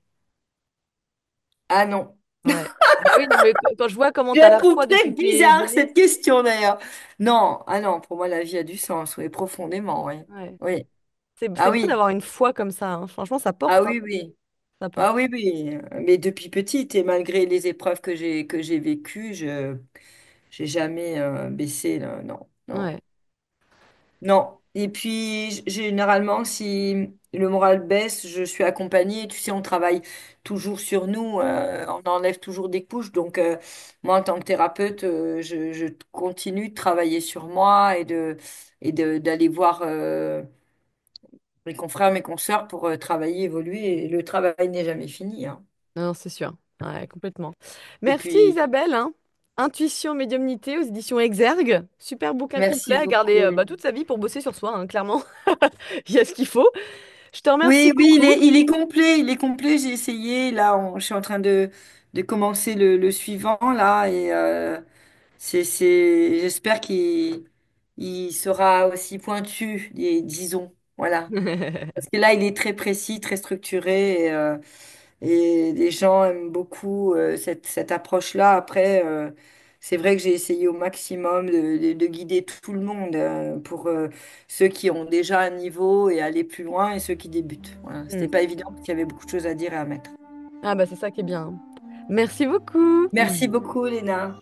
Speaker 2: Ah non.
Speaker 1: Ouais. Bah oui, non, mais quand je vois comment
Speaker 2: Je
Speaker 1: tu as
Speaker 2: la
Speaker 1: la
Speaker 2: trouve
Speaker 1: foi
Speaker 2: très
Speaker 1: depuis que t'es
Speaker 2: bizarre,
Speaker 1: bébé.
Speaker 2: cette question d'ailleurs. Non, ah non, pour moi, la vie a du sens, oui, profondément, oui.
Speaker 1: Ouais.
Speaker 2: Oui.
Speaker 1: C'est
Speaker 2: Ah
Speaker 1: beau
Speaker 2: oui,
Speaker 1: d'avoir une foi comme ça, hein. Franchement, ça
Speaker 2: ah
Speaker 1: porte, hein.
Speaker 2: oui, oui.
Speaker 1: Ça
Speaker 2: Ah
Speaker 1: porte.
Speaker 2: oui, oui. Mais depuis petite, et malgré les épreuves que j'ai vécues, je j'ai jamais baissé, là. Non, non.
Speaker 1: Ouais.
Speaker 2: Non. Et puis, généralement, si le moral baisse, je suis accompagnée. Tu sais, on travaille toujours sur nous, on enlève toujours des couches. Donc, moi, en tant que thérapeute, je continue de travailler sur moi d'aller voir mes confrères, mes consoeurs pour travailler, évoluer. Et le travail n'est jamais fini, hein.
Speaker 1: Non, c'est sûr. Ouais, complètement.
Speaker 2: Et
Speaker 1: Merci
Speaker 2: puis,
Speaker 1: Isabelle, hein. Intuition, médiumnité aux éditions Exergue. Super bouquin complet
Speaker 2: merci
Speaker 1: à garder
Speaker 2: beaucoup.
Speaker 1: bah, toute sa vie pour bosser sur soi, hein, clairement. Il y a ce qu'il faut. Je te remercie
Speaker 2: Oui, oui,
Speaker 1: beaucoup.
Speaker 2: il est complet, il est complet. J'ai essayé. Là, je suis en train de commencer le suivant là et j'espère il sera aussi pointu, disons, voilà. Parce que là, il est très précis, très structuré et les gens aiment beaucoup cette approche-là. Après, c'est vrai que j'ai essayé au maximum de guider tout le monde pour ceux qui ont déjà un niveau et aller plus loin et ceux qui débutent. Voilà. C'était
Speaker 1: Hmm.
Speaker 2: pas évident parce qu'il y avait beaucoup de choses à dire et à mettre.
Speaker 1: Ah bah c'est ça qui est bien, hein. Merci beaucoup.
Speaker 2: Merci beaucoup, Léna.